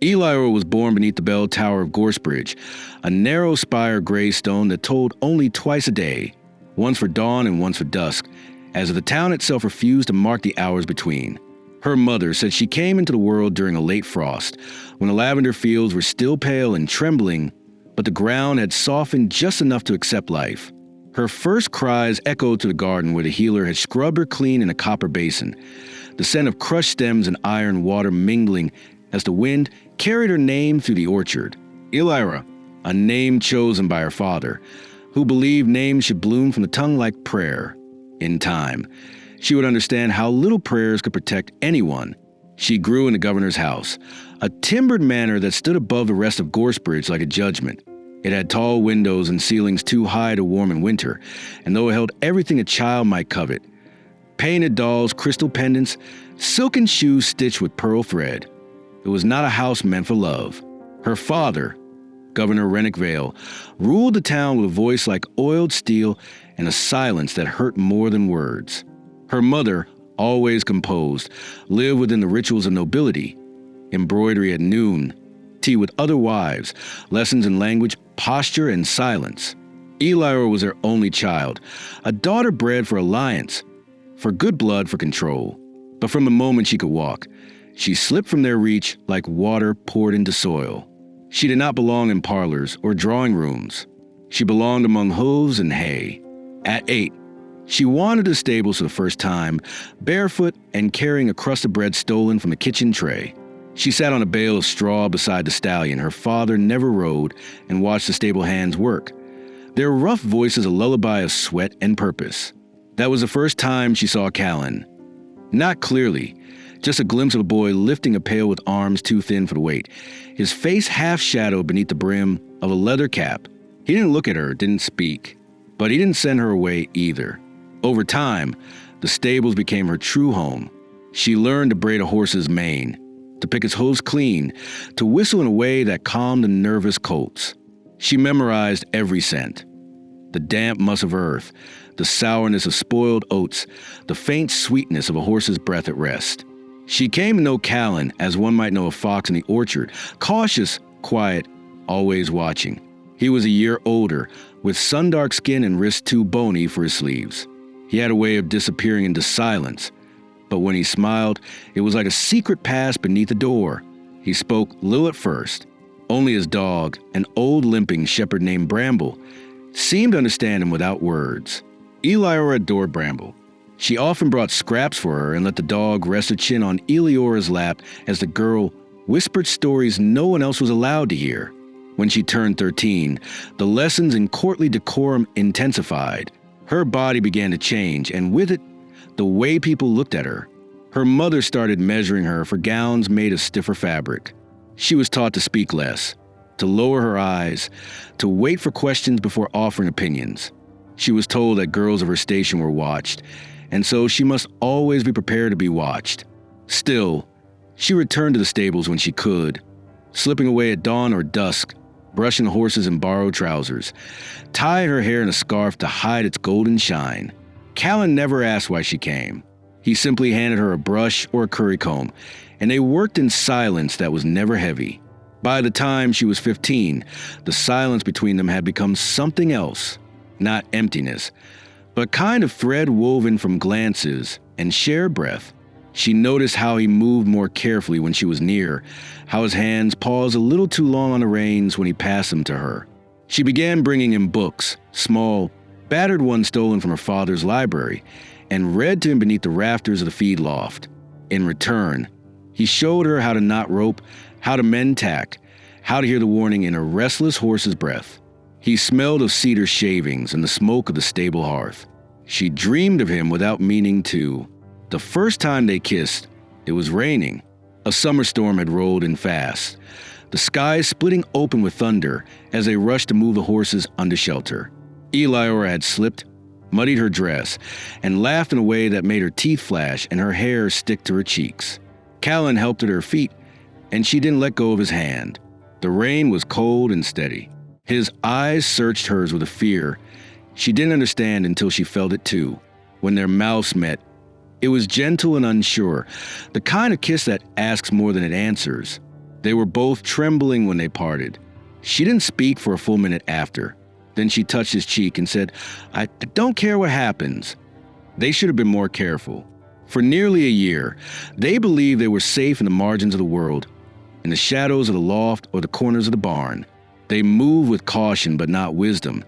Eliora was born beneath the bell tower of Gorsebridge, a narrow spire gray stone that told only twice a day, once for dawn and once for dusk, as the town itself refused to mark the hours between. Her mother said she came into the world during a late frost, when the lavender fields were still pale and trembling, but the ground had softened just enough to accept life. Her first cries echoed to the garden where the healer had scrubbed her clean in a copper basin, the scent of crushed stems and iron water mingling as the wind carried her name through the orchard. Eliora, a name chosen by her father, who believed names should bloom from the tongue like prayer. In time, she would understand how little prayers could protect anyone. She grew in the governor's house, a timbered manor that stood above the rest of Gorsebridge like a judgment. It had tall windows and ceilings too high to warm in winter, and though it held everything a child might covet, painted dolls, crystal pendants, silken shoes stitched with pearl thread, it was not a house meant for love. Her father, Governor Rennick Vale, ruled the town with a voice like oiled steel and a silence that hurt more than words. Her mother, always composed, lived within the rituals of nobility, embroidery at noon, tea with other wives, lessons in language, posture, and silence. Eliora was her only child, a daughter bred for alliance, for good blood, for control. But from the moment she could walk, she slipped from their reach like water poured into soil. She did not belong in parlors or drawing rooms. She belonged among hooves and hay. At 8, she wandered the stables for the first time, barefoot and carrying a crust of bread stolen from the kitchen tray. She sat on a bale of straw beside the stallion her father never rode and watched the stable hands work, their rough voices a lullaby of sweat and purpose. That was the first time she saw Callan. Not clearly, just a glimpse of a boy lifting a pail with arms too thin for the weight, his face half shadowed beneath the brim of a leather cap. He didn't look at her, didn't speak, but he didn't send her away either. Over time, the stables became her true home. She learned to braid a horse's mane, to pick its hooves clean, to whistle in a way that calmed the nervous colts. She memorized every scent. The damp muss of earth, the sourness of spoiled oats, the faint sweetness of a horse's breath at rest. She came to know Callan as one might know a fox in the orchard, cautious, quiet, always watching. He was a year older, with sun-dark skin and wrists too bony for his sleeves. He had a way of disappearing into silence, but when he smiled, it was like a secret pass beneath a door. He spoke little at first. Only his dog, an old limping shepherd named Bramble, seemed to understand him without words. Eliora adored Bramble. She often brought scraps for her and let the dog rest her chin on Eliora's lap as the girl whispered stories no one else was allowed to hear. When she turned 13, the lessons in courtly decorum intensified. Her body began to change, and with it, the way people looked at her. Her mother started measuring her for gowns made of stiffer fabric. She was taught to speak less, to lower her eyes, to wait for questions before offering opinions. She was told that girls of her station were watched, and so she must always be prepared to be watched. Still, she returned to the stables when she could, slipping away at dawn or dusk, brushing the horses in borrowed trousers, tied her hair in a scarf to hide its golden shine. Callan never asked why she came. He simply handed her a brush or a curry comb, and they worked in silence that was never heavy. By the time she was 15, the silence between them had become something else, not emptiness, but kind of thread woven from glances and shared breath. She noticed how he moved more carefully when she was near, how his hands paused a little too long on the reins when he passed them to her. She began bringing him books, small, battered ones stolen from her father's library, and read to him beneath the rafters of the feed loft. In return, he showed her how to knot rope, how to mend tack, how to hear the warning in a restless horse's breath. He smelled of cedar shavings and the smoke of the stable hearth. She dreamed of him without meaning to. The first time they kissed, it was raining. A summer storm had rolled in fast, the sky splitting open with thunder as they rushed to move the horses under shelter. Eliora had slipped, muddied her dress, and laughed in a way that made her teeth flash and her hair stick to her cheeks. Callan helped at her feet, and she didn't let go of his hand. The rain was cold and steady. His eyes searched hers with a fear she didn't understand until she felt it too. When their mouths met, it was gentle and unsure, the kind of kiss that asks more than it answers. They were both trembling when they parted. She didn't speak for a full minute after. Then she touched his cheek and said, I don't care what happens. They should have been more careful. For nearly a year, they believed they were safe in the margins of the world, in the shadows of the loft or the corners of the barn. They moved with caution but not wisdom,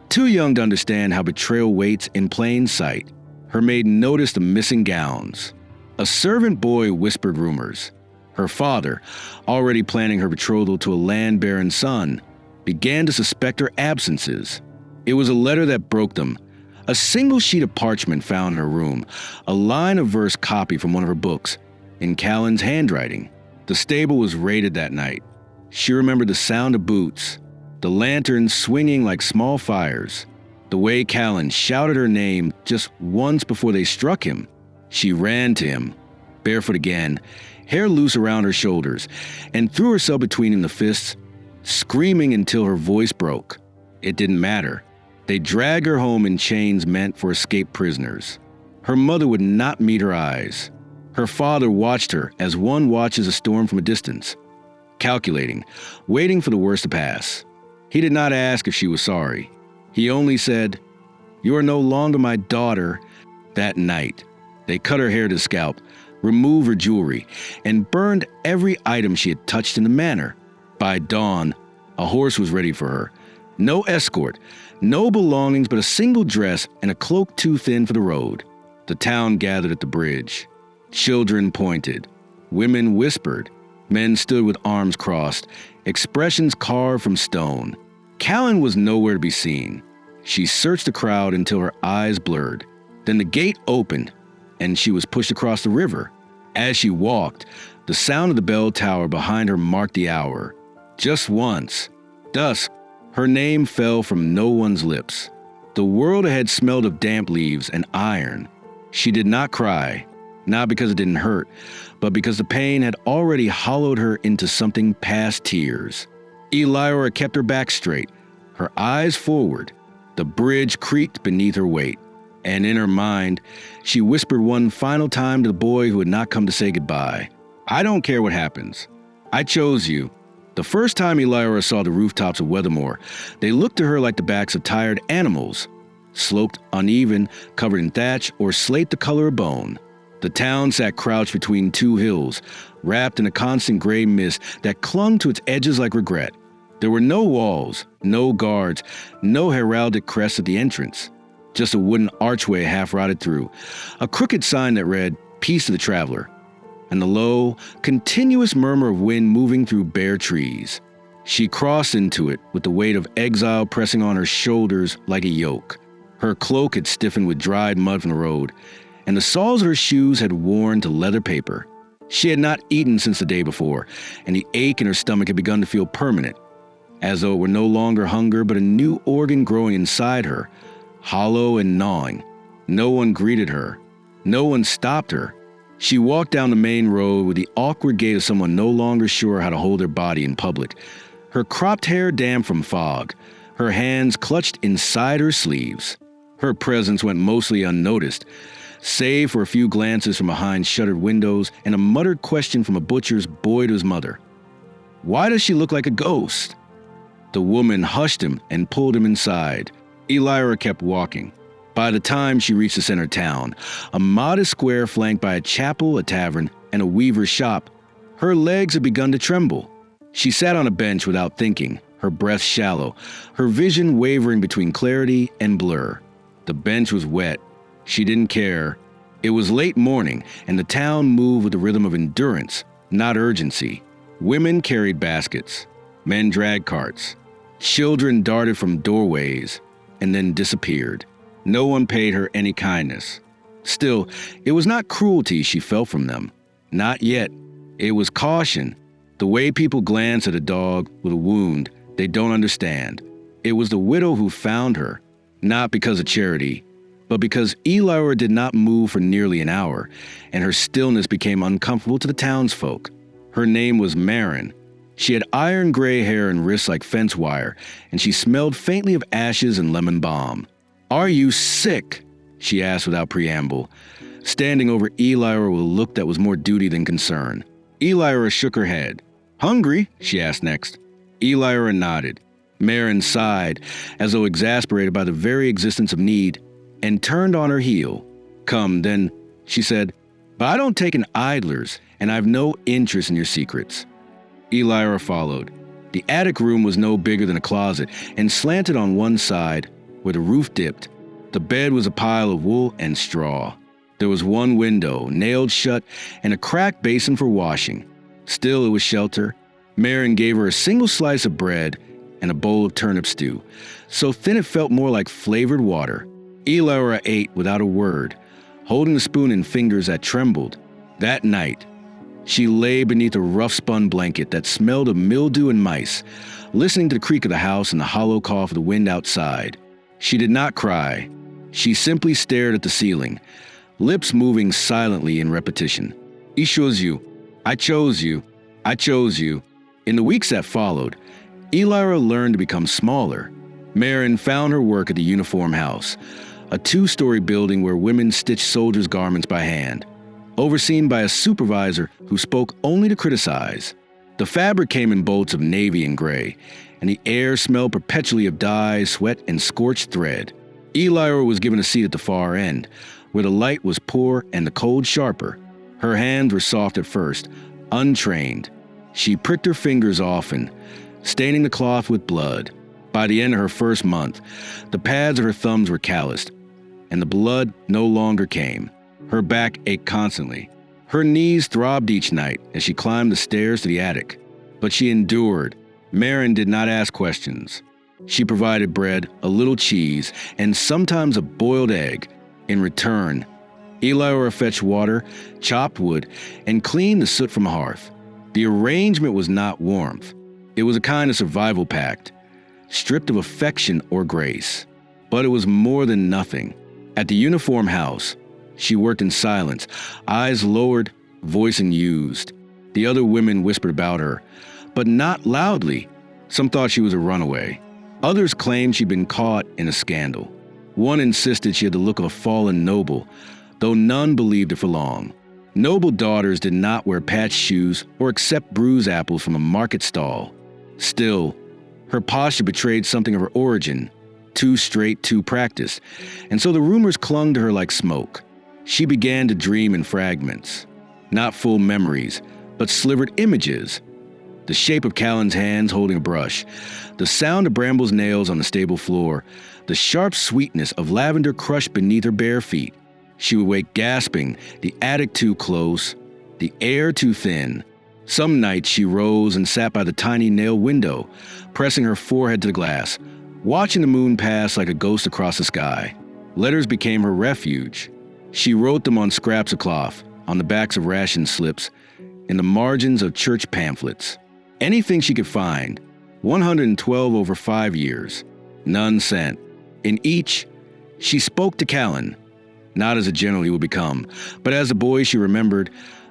too young to understand how betrayal waits in plain sight. Her maid noticed the missing gowns. A servant boy whispered rumors. Her father, already planning her betrothal to a land-baron son, began to suspect her absences. It was a letter that broke them. A single sheet of parchment found in her room, a line of verse copy from one of her books, in Callan's handwriting. The stable was raided that night. She remembered the sound of boots, the lanterns swinging like small fires, the way Callan shouted her name just once before they struck him. She ran to him, barefoot again, hair loose around her shoulders, and threw herself between him the fists, screaming until her voice broke. It didn't matter. They dragged her home in chains meant for escaped prisoners. Her mother would not meet her eyes. Her father watched her as one watches a storm from a distance, calculating, waiting for the worst to pass. He did not ask if she was sorry. He only said, "You are no longer my daughter." That night, they cut her hair to the scalp, removed her jewelry, and burned every item she had touched in the manor. By dawn, a horse was ready for her. No escort, no belongings but a single dress and a cloak too thin for the road. The town gathered at the bridge. Children pointed. Women whispered. Men stood with arms crossed, expressions carved from stone. Callan was nowhere to be seen. She searched the crowd until her eyes blurred. Then the gate opened, and she was pushed across the river. As she walked, the sound of the bell tower behind her marked the hour. Just once, dusk, her name fell from no one's lips. The world ahead smelled of damp leaves and iron. She did not cry, not because it didn't hurt, but because the pain had already hollowed her into something past tears. Elira kept her back straight, her eyes forward. The bridge creaked beneath her weight, and in her mind, she whispered one final time to the boy who had not come to say goodbye. I don't care what happens. I chose you. The first time Elira saw the rooftops of Weathermore, they looked to her like the backs of tired animals, sloped uneven, covered in thatch, or slate the color of bone. The town sat crouched between two hills, wrapped in a constant gray mist that clung to its edges like regret. There were no walls, no guards, no heraldic crest at the entrance, just a wooden archway half rotted through, a crooked sign that read, "Peace to the Traveler," and the low, continuous murmur of wind moving through bare trees. She crossed into it with the weight of exile pressing on her shoulders like a yoke. Her cloak had stiffened with dried mud from the road, and the soles of her shoes had worn to leather paper. She had not eaten since the day before, and the ache in her stomach had begun to feel permanent, as though it were no longer hunger but a new organ growing inside her, hollow and gnawing. No one greeted her. No one stopped her. She walked down the main road with the awkward gait of someone no longer sure how to hold their body in public, her cropped hair damp from fog, her hands clutched inside her sleeves. Her presence went mostly unnoticed, save for a few glances from behind shuttered windows and a muttered question from a butcher's boy to his mother. Why does she look like a ghost? The woman hushed him and pulled him inside. Elira kept walking. By the time she reached the center of town, a modest square flanked by a chapel, a tavern, and a weaver's shop, her legs had begun to tremble. She sat on a bench without thinking, her breath shallow, her vision wavering between clarity and blur. The bench was wet. She didn't care. It was late morning, and the town moved with the rhythm of endurance, not urgency. Women carried baskets. Men dragged carts. Children darted from doorways and then disappeared. No one paid her any kindness. Still, it was not cruelty she felt from them. Not yet. It was caution. The way people glance at a dog with a wound they don't understand. It was the widow who found her, not because of charity, but because Elira did not move for nearly an hour, and her stillness became uncomfortable to the townsfolk. Her name was Marin. She had iron gray hair and wrists like fence wire, and she smelled faintly of ashes and lemon balm. "Are you sick?" she asked without preamble, standing over Elira with a look that was more duty than concern. Elira shook her head. "Hungry?" she asked next. Elira nodded. Marin sighed, as though exasperated by the very existence of need, and turned on her heel. "Come, then," she said, "but I don't take in idlers, and I've no interest in your secrets." Elira followed. The attic room was no bigger than a closet, and slanted on one side, where the roof dipped. The bed was a pile of wool and straw. There was one window, nailed shut, and a cracked basin for washing. Still, it was shelter. Marin gave her a single slice of bread and a bowl of turnip stew, so thin it felt more like flavored water. Elira ate without a word, holding the spoon in fingers that trembled. That night, she lay beneath a rough-spun blanket that smelled of mildew and mice, listening to the creak of the house and the hollow cough of the wind outside. She did not cry. She simply stared at the ceiling, lips moving silently in repetition. "I chose you. I chose you. I chose you." In the weeks that followed, Elira learned to become smaller. Marin found her work at the Uniform House, a 2-story building where women stitched soldiers' garments by hand, overseen by a supervisor who spoke only to criticize. The fabric came in bolts of navy and gray, and the air smelled perpetually of dye, sweat, and scorched thread. Elira was given a seat at the far end, where the light was poor and the cold sharper. Her hands were soft at first, untrained. She pricked her fingers often, staining the cloth with blood. By the end of her first month, the pads of her thumbs were calloused, and the blood no longer came. Her back ached constantly. Her knees throbbed each night as she climbed the stairs to the attic. But she endured. Marin did not ask questions. She provided bread, a little cheese, and sometimes a boiled egg. In return, Elira fetched water, chopped wood, and cleaned the soot from a hearth. The arrangement was not warmth. It was a kind of survival pact, stripped of affection or grace. But it was more than nothing. At the Uniform House, she worked in silence, eyes lowered, voice unused. The other women whispered about her, but not loudly. Some thought she was a runaway. Others claimed she'd been caught in a scandal. One insisted she had the look of a fallen noble, though none believed it for long. Noble daughters did not wear patched shoes or accept bruised apples from a market stall. Still, her posture betrayed something of her origin, too straight, too practiced, and so the rumors clung to her like smoke. She began to dream in fragments, not full memories, but slivered images. The shape of Callan's hands holding a brush, the sound of Bramble's nails on the stable floor, the sharp sweetness of lavender crushed beneath her bare feet. She would wake gasping, the attic too close, the air too thin. Some nights she rose and sat by the tiny nail window, pressing her forehead to the glass, watching the moon pass like a ghost across the sky. Letters became her refuge. She wrote them on scraps of cloth, on the backs of ration slips, in the margins of church pamphlets. Anything she could find, 112 over 5 years. None sent. In each, she spoke to Callan, not as a general he would become, but as a boy she remembered,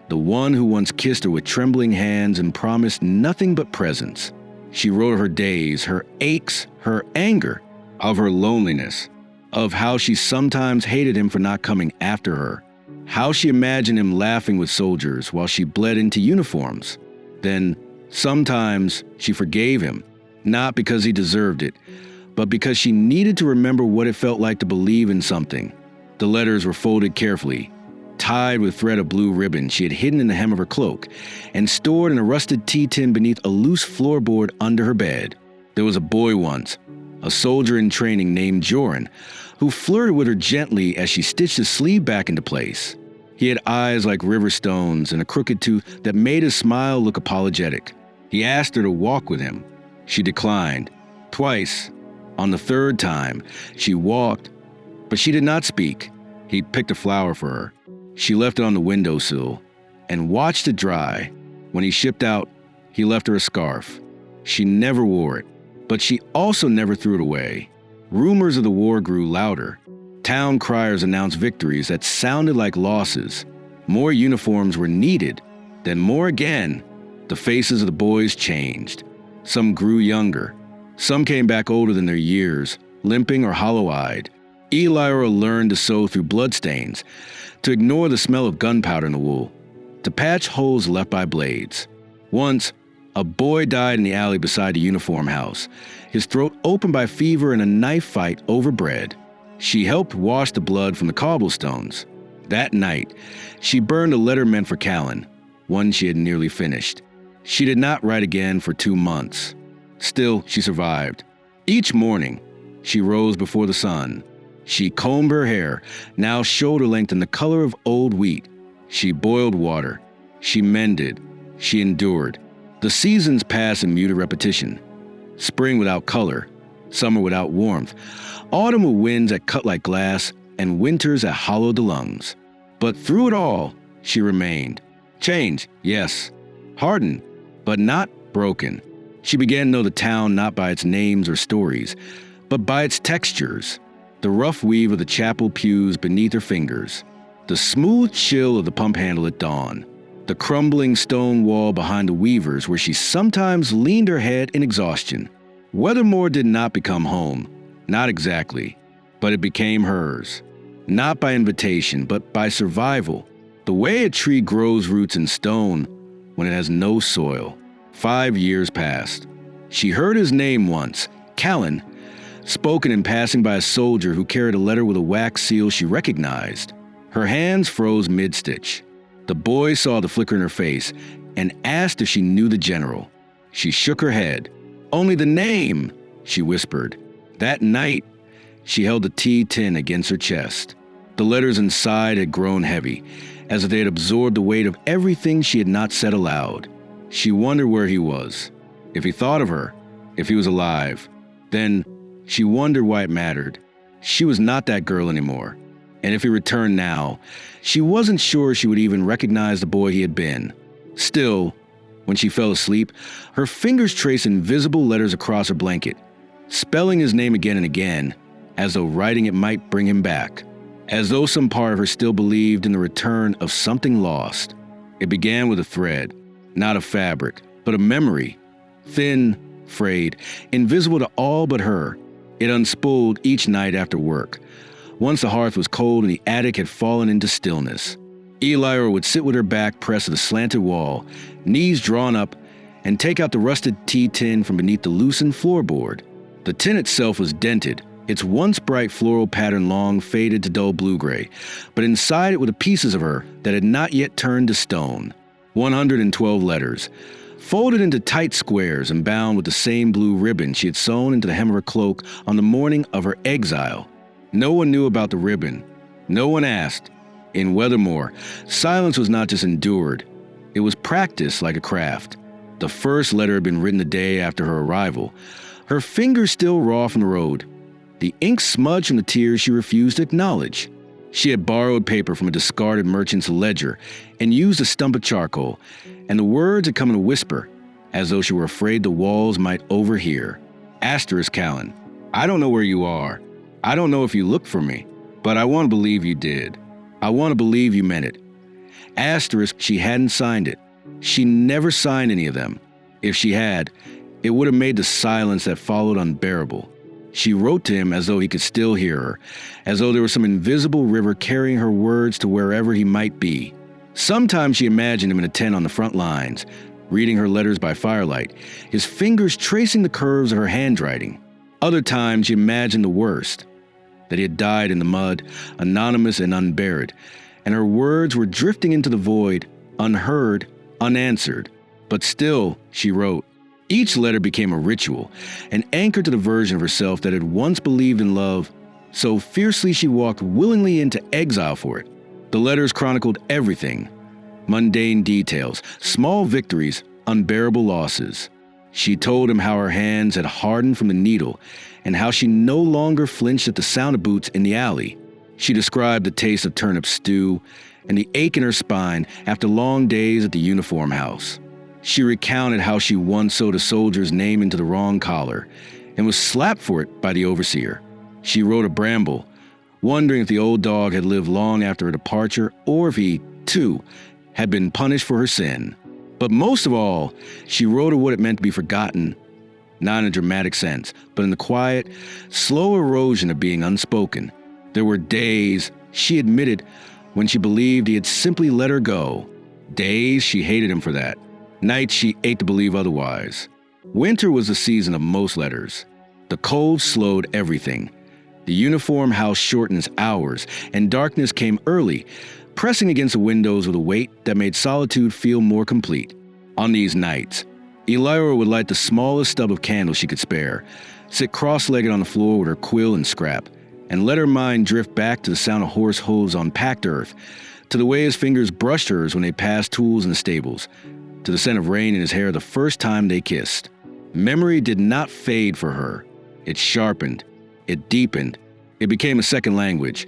the one who once kissed her with trembling hands and promised nothing but presents. She wrote of her days, her aches, her anger, of her loneliness, of how she sometimes hated him for not coming after her, how she imagined him laughing with soldiers while she bled into uniforms. Then, sometimes she forgave him, not because he deserved it, but because she needed to remember what it felt like to believe in something. The letters were folded carefully, tied with thread of blue ribbon she had hidden in the hem of her cloak, and stored in a rusted tea tin beneath a loose floorboard under her bed. There was a boy once, a soldier in training named Joran, who flirted with her gently as she stitched his sleeve back into place. He had eyes like river stones and a crooked tooth that made his smile look apologetic. He asked her to walk with him. She declined. Twice. On the third time, she walked, but she did not speak. He'd picked a flower for her. She left it on the windowsill and watched it dry. When he shipped out, he left her a scarf. She never wore it, but she also never threw it away. Rumors of the war grew louder. Town criers announced victories that sounded like losses. More uniforms were needed. Then more again. The faces of the boys changed. Some grew younger. Some came back older than their years, limping or hollow-eyed. Elira learned to sew through bloodstains, to ignore the smell of gunpowder in the wool, to patch holes left by blades. Once, A boy died in the alley beside the uniform house, his throat open by fever and a knife fight over bread. She helped wash the blood from the cobblestones. That night, she burned a letter meant for Callan, one she had nearly finished. She did not write again for 2 months. Still, she survived. Each morning, she rose before the sun. She combed her hair, now shoulder-length and the color of old wheat. She boiled water. She mended. She endured. The seasons passed in muted repetition. Spring without color, summer without warmth, autumn with winds that cut like glass, and winters that hollowed the lungs. But through it all, she remained. Changed, yes. Hardened, but not broken. She began to know the town not by its names or stories, but by its textures. The rough weave of the chapel pews beneath her fingers. The smooth chill of the pump handle at dawn. The crumbling stone wall behind the weavers where she sometimes leaned her head in exhaustion. Weathermore did not become home. Not exactly. But it became hers. Not by invitation, but by survival. The way a tree grows roots in stone when it has no soil. 5 years passed. She heard his name once, Callan, spoken in passing by a soldier who carried a letter with a wax seal she recognized. Her hands froze mid-stitch. The boy saw the flicker in her face and asked if she knew the general. She shook her head. "Only the name," she whispered. That night, she held the tea tin against her chest. The letters inside had grown heavy, as if they had absorbed the weight of everything she had not said aloud. She wondered where he was, if he thought of her, if he was alive. Then, she wondered why it mattered. She was not that girl anymore. And if he returned now, she wasn't sure she would even recognize the boy he had been. Still, when she fell asleep, her fingers traced invisible letters across her blanket, spelling his name again and again, as though writing it might bring him back. As though some part of her still believed in the return of something lost. It began with a thread, not a fabric, but a memory. Thin, frayed, invisible to all but her. It unspooled each night after work. Once the hearth was cold and the attic had fallen into stillness. Elira would sit with her back pressed to the slanted wall, knees drawn up, and take out the rusted tea tin from beneath the loosened floorboard. The tin itself was dented, its once bright floral pattern long faded to dull blue-gray, but inside it were the pieces of her that had not yet turned to stone. 112 letters, folded into tight squares and bound with the same blue ribbon she had sewn into the hem of her cloak on the morning of her exile. No one knew about the ribbon. No one asked. In Weathermore, silence was not just endured. It was practiced like a craft. The first letter had been written the day after her arrival, her fingers still raw from the road. The ink smudged from the tears she refused to acknowledge. She had borrowed paper from a discarded merchant's ledger and used a stump of charcoal, and the words had come in a whisper, as though she were afraid the walls might overhear. Asterisk Callan, I don't know where you are. I don't know if you looked for me, but I want to believe you did. I want to believe you meant it. Asterisk, she hadn't signed it. She never signed any of them. If she had, it would have made the silence that followed unbearable. She wrote to him as though he could still hear her, as though there was some invisible river carrying her words to wherever he might be. Sometimes she imagined him in a tent on the front lines, reading her letters by firelight, his fingers tracing the curves of her handwriting. Other times she imagined the worst, that he had died in the mud, anonymous and unburied, and her words were drifting into the void, unheard, unanswered. But still, she wrote. Each letter became a ritual, an anchor to the version of herself that had once believed in love, so fiercely she walked willingly into exile for it. The letters chronicled everything, mundane details, small victories, unbearable losses. She told him how her hands had hardened from the needle and how she no longer flinched at the sound of boots in the alley. She described the taste of turnip stew and the ache in her spine after long days at the uniform house. She recounted how she once sewed a soldier's name into the wrong collar and was slapped for it by the overseer. She wrote a bramble, wondering if the old dog had lived long after her departure or if he, too, had been punished for her sin. But most of all, she wrote of what it meant to be forgotten, not in a dramatic sense, but in the quiet, slow erosion of being unspoken. There were days, she admitted, when she believed he had simply let her go. Days she hated him for that. Nights she ate to believe otherwise. Winter was the season of most letters. The cold slowed everything. The uniform house shortens hours, and darkness came early, pressing against the windows with a weight that made solitude feel more complete. On these nights, Elira would light the smallest stub of candle she could spare, sit cross-legged on the floor with her quill and scrap, and let her mind drift back to the sound of horse hooves on packed earth, to the way his fingers brushed hers when they passed tools in the stables, to the scent of rain in his hair the first time they kissed. Memory did not fade for her. It sharpened. It deepened. It became a second language,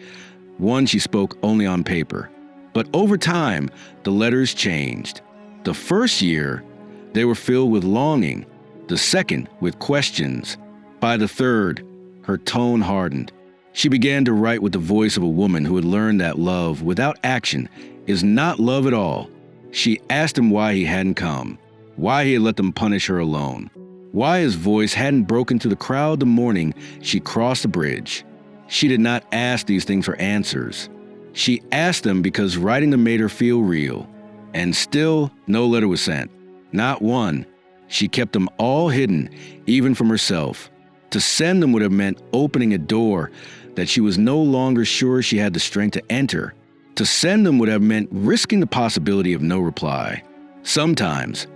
one she spoke only on paper. But over time, the letters changed. The first year, they were filled with longing. The second, with questions. By the third, her tone hardened. She began to write with the voice of a woman who had learned that love, without action, is not love at all. She asked him why he hadn't come, why he had let them punish her alone, why his voice hadn't broken through the crowd the morning she crossed the bridge. She did not ask these things for answers. She asked them because writing them made her feel real. And still, no letter was sent. Not one. She kept them all hidden, even from herself. To send them would have meant opening a door that she was no longer sure she had the strength to enter. To send them would have meant risking the possibility of no reply. Sometimes,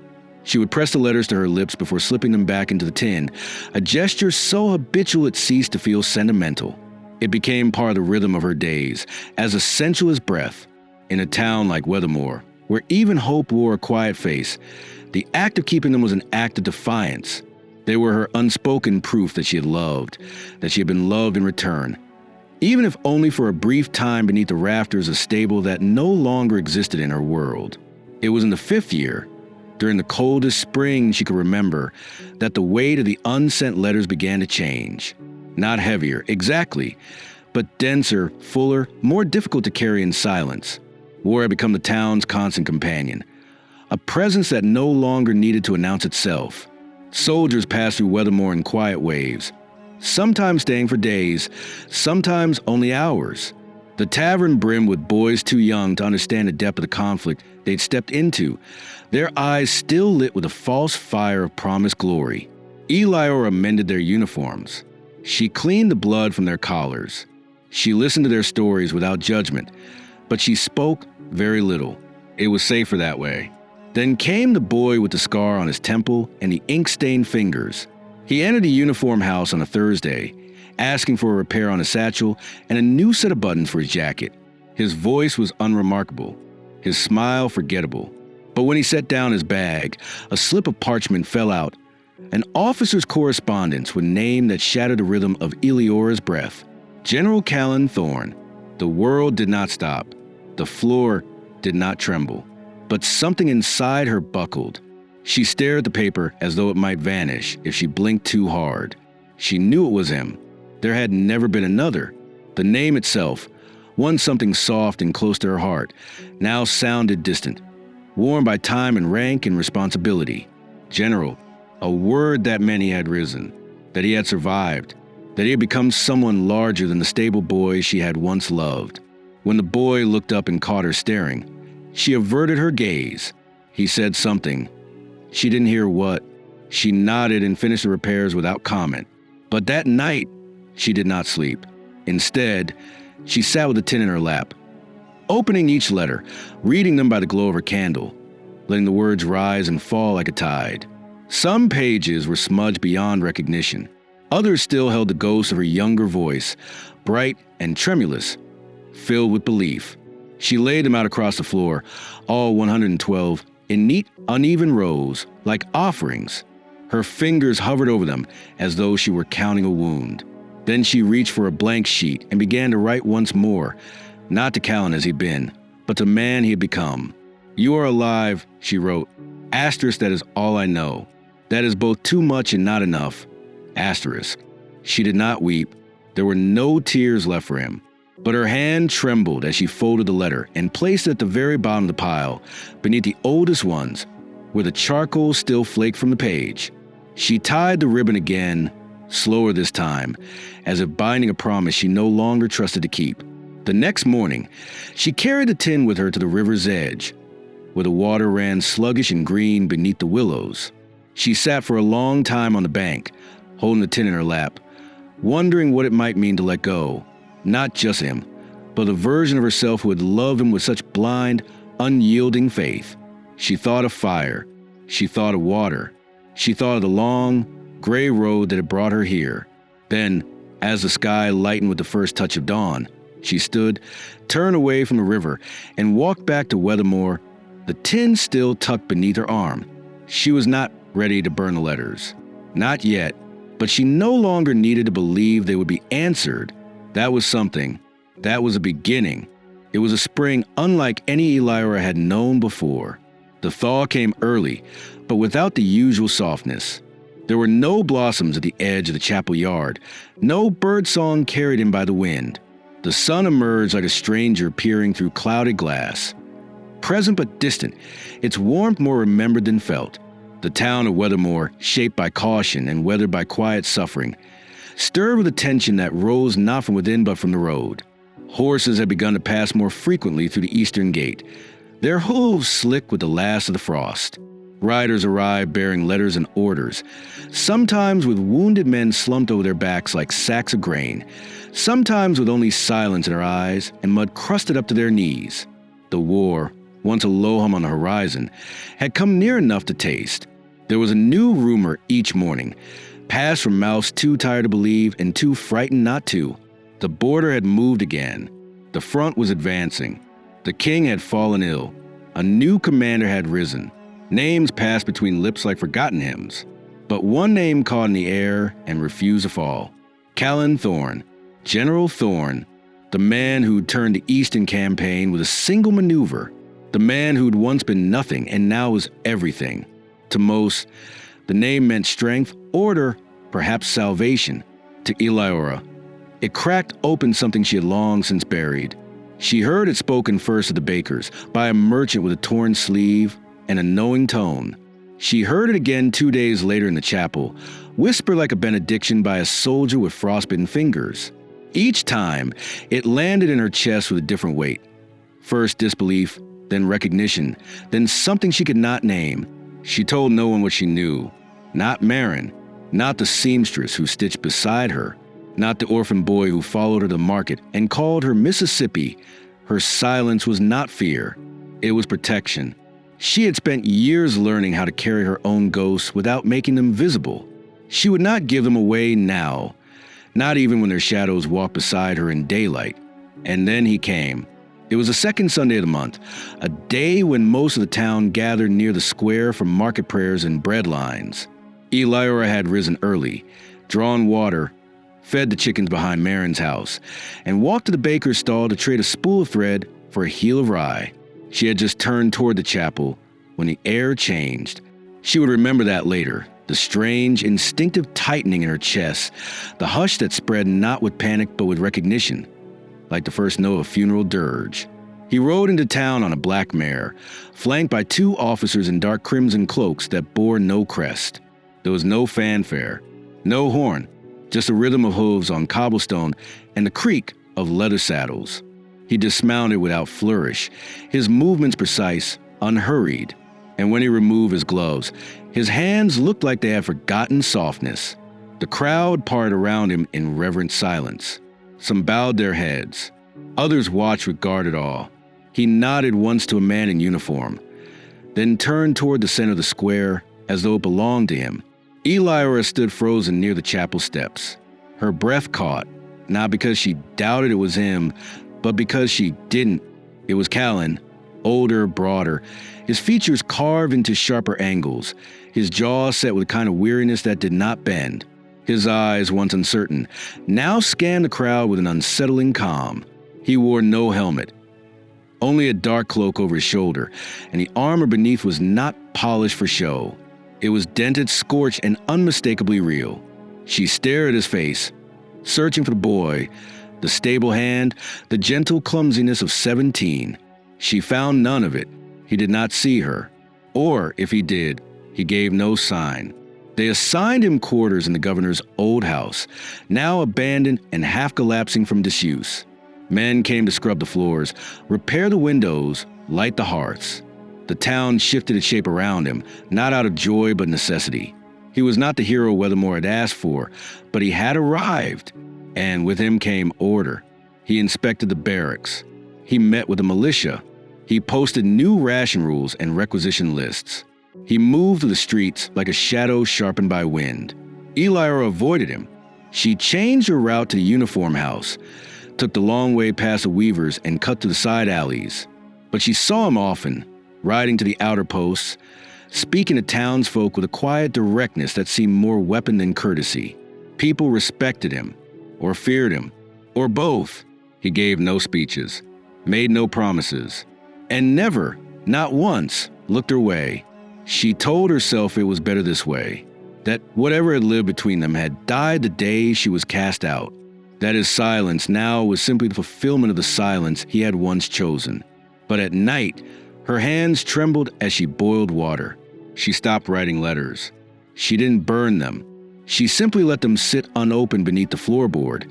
she would press the letters to her lips before slipping them back into the tin, a gesture so habitual it ceased to feel sentimental. It became part of the rhythm of her days, as essential as breath. In a town like Weathermore, where even hope wore a quiet face, the act of keeping them was an act of defiance. They were her unspoken proof that she had loved, that she had been loved in return, even if only for a brief time beneath the rafters of a stable that no longer existed in her world. It was in the 5th year, during the coldest spring she could remember, that the weight of the unsent letters began to change. Not heavier, exactly, but denser, fuller, more difficult to carry in silence. War had become the town's constant companion, a presence that no longer needed to announce itself. Soldiers passed through Weathermore in quiet waves, sometimes staying for days, sometimes only hours. The tavern brimmed with boys too young to understand the depth of the conflict they'd stepped into, their eyes still lit with a false fire of promised glory. Elira mended their uniforms. She cleaned the blood from their collars. She listened to their stories without judgment, but she spoke very little. It was safer that way. Then came the boy with the scar on his temple and the ink-stained fingers. He entered the uniform house on a Thursday, asking for a repair on his satchel and a new set of buttons for his jacket. His voice was unremarkable, his smile forgettable. But when he set down his bag, a slip of parchment fell out, an officer's correspondence with a name that shattered the rhythm of Eliora's breath. General Callan Thorne. The world did not stop. The floor did not tremble. But something inside her buckled. She stared at the paper as though it might vanish if she blinked too hard. She knew it was him. There had never been another. The name itself, one something soft and close to her heart, now sounded distant, worn by time and rank and responsibility. General, a word that meant he had risen, that he had survived, that he had become someone larger than the stable boy she had once loved. When the boy looked up and caught her staring, she averted her gaze. He said something. She didn't hear what. She nodded and finished the repairs without comment. But that night, she did not sleep. Instead, she sat with the tin in her lap, opening each letter, reading them by the glow of her candle, letting the words rise and fall like a tide. Some pages were smudged beyond recognition. Others still held the ghost of her younger voice, bright and tremulous, filled with belief. She laid them out across the floor, all 112, in neat, uneven rows, like offerings. Her fingers hovered over them as though she were counting a wound. Then she reached for a blank sheet and began to write once more, not to Callan as he'd been, but to man he had become. "You are alive," she wrote. Asterisk, that is all I know. That is both too much and not enough. Asterisk. She did not weep. There were no tears left for him. But her hand trembled as she folded the letter and placed it at the very bottom of the pile, beneath the oldest ones, where the charcoal still flaked from the page. She tied the ribbon again, slower this time, as if binding a promise she no longer trusted to keep. The next morning, she carried the tin with her to the river's edge. where the water ran sluggish and green beneath the willows. She sat for a long time on the bank, holding the tin in her lap, wondering what it might mean to let go, not just him, but the version of herself who had loved him with such blind, unyielding faith. She thought of fire. She thought of water. She thought of the long, gray road that had brought her here. Then, as the sky lightened with the first touch of dawn, she stood, turned away from the river, and walked back to Weathermore, the tin still tucked beneath her arm. She was not ready to burn the letters. Not yet, but she no longer needed to believe they would be answered. That was something. That was a beginning. It was a spring unlike any Eliora had known before. The thaw came early, but without the usual softness. There were no blossoms at the edge of the chapel yard, no birdsong carried in by the wind. The sun emerged like a stranger peering through clouded glass. Present but distant, its warmth more remembered than felt. The town of Weathermore, shaped by caution and weathered by quiet suffering, stirred with a tension that rose not from within but from the road. Horses had begun to pass more frequently through the eastern gate, their hooves slick with the last of the frost. Riders arrived bearing letters and orders, sometimes with wounded men slumped over their backs like sacks of grain, sometimes with only silence in their eyes and mud crusted up to their knees. The war, once a low hum on the horizon, had come near enough to taste. There was a new rumor each morning, passed from mouths too tired to believe and too frightened not to. The border had moved again. The front was advancing. The king had fallen ill. A new commander had risen. Names passed between lips like forgotten hymns. But one name caught in the air and refused to fall. Callan Thorne, General Thorne, the man who'd turned the Eastern campaign with a single maneuver. The man who'd once been nothing and now was everything. To most, the name meant strength, order, perhaps salvation. To Eliora, it cracked open something she had long since buried. She heard it spoken first of the bakers, by a merchant with a torn sleeve and a knowing tone. She heard it again 2 days later in the chapel, whispered like a benediction by a soldier with frostbitten fingers. Each time, it landed in her chest with a different weight. First disbelief, then recognition, then something she could not name. She told no one what she knew. Not Marin, not the seamstress who stitched beside her, not the orphan boy who followed her to market and called her Mississippi. Her silence was not fear. It was protection. She had spent years learning how to carry her own ghosts without making them visible. She would not give them away now, not even when their shadows walked beside her in daylight. And then he came. It was the second Sunday of the month, a day when most of the town gathered near the square for market prayers and bread lines. Eliora had risen early, drawn water, fed the chickens behind Marin's house, and walked to the baker's stall to trade a spool of thread for a heel of rye. She had just turned toward the chapel when the air changed. She would remember that later, the strange, instinctive tightening in her chest, the hush that spread not with panic but with recognition, like the first note of a funeral dirge. He rode into town on a black mare, flanked by 2 officers in dark crimson cloaks that bore no crest. There was no fanfare, no horn, just a rhythm of hooves on cobblestone and the creak of leather saddles. He dismounted without flourish, his movements precise, unhurried, and when he removed his gloves, his hands looked like they had forgotten softness. The crowd parted around him in reverent silence. Some bowed their heads. Others watched with guarded awe. He nodded once to a man in uniform, then turned toward the center of the square as though it belonged to him. Eliora stood frozen near the chapel steps. Her breath caught, not because she doubted it was him, but because she didn't. It was Callan, older, broader, his features carved into sharper angles, his jaw set with a kind of weariness that did not bend. His eyes, once uncertain, now scanned the crowd with an unsettling calm. He wore no helmet, only a dark cloak over his shoulder, and the armor beneath was not polished for show. It was dented, scorched, and unmistakably real. She stared at his face, searching for the boy, the stable hand, the gentle clumsiness of 17. She found none of it. He did not see her. Or, if he did, he gave no sign. They assigned him quarters in the governor's old house, now abandoned and half collapsing from disuse. Men came to scrub the floors, repair the windows, light the hearths. The town shifted its shape around him, not out of joy but necessity. He was not the hero Weathermore had asked for, but he had arrived, and with him came order. He inspected the barracks. He met with the militia. He posted new ration rules and requisition lists. He moved through the streets like a shadow sharpened by wind. Eliora avoided him. She changed her route to the uniform house, took the long way past the weavers and cut to the side alleys. But she saw him often, riding to the outer posts, speaking to townsfolk with a quiet directness that seemed more weapon than courtesy. People respected him, or feared him, or both. He gave no speeches, made no promises, and never, not once, looked her way. She told herself it was better this way, that whatever had lived between them had died the day she was cast out, that his silence now was simply the fulfillment of the silence he had once chosen. But at night, her hands trembled as she boiled water. She stopped writing letters. She didn't burn them. She simply let them sit unopened beneath the floorboard,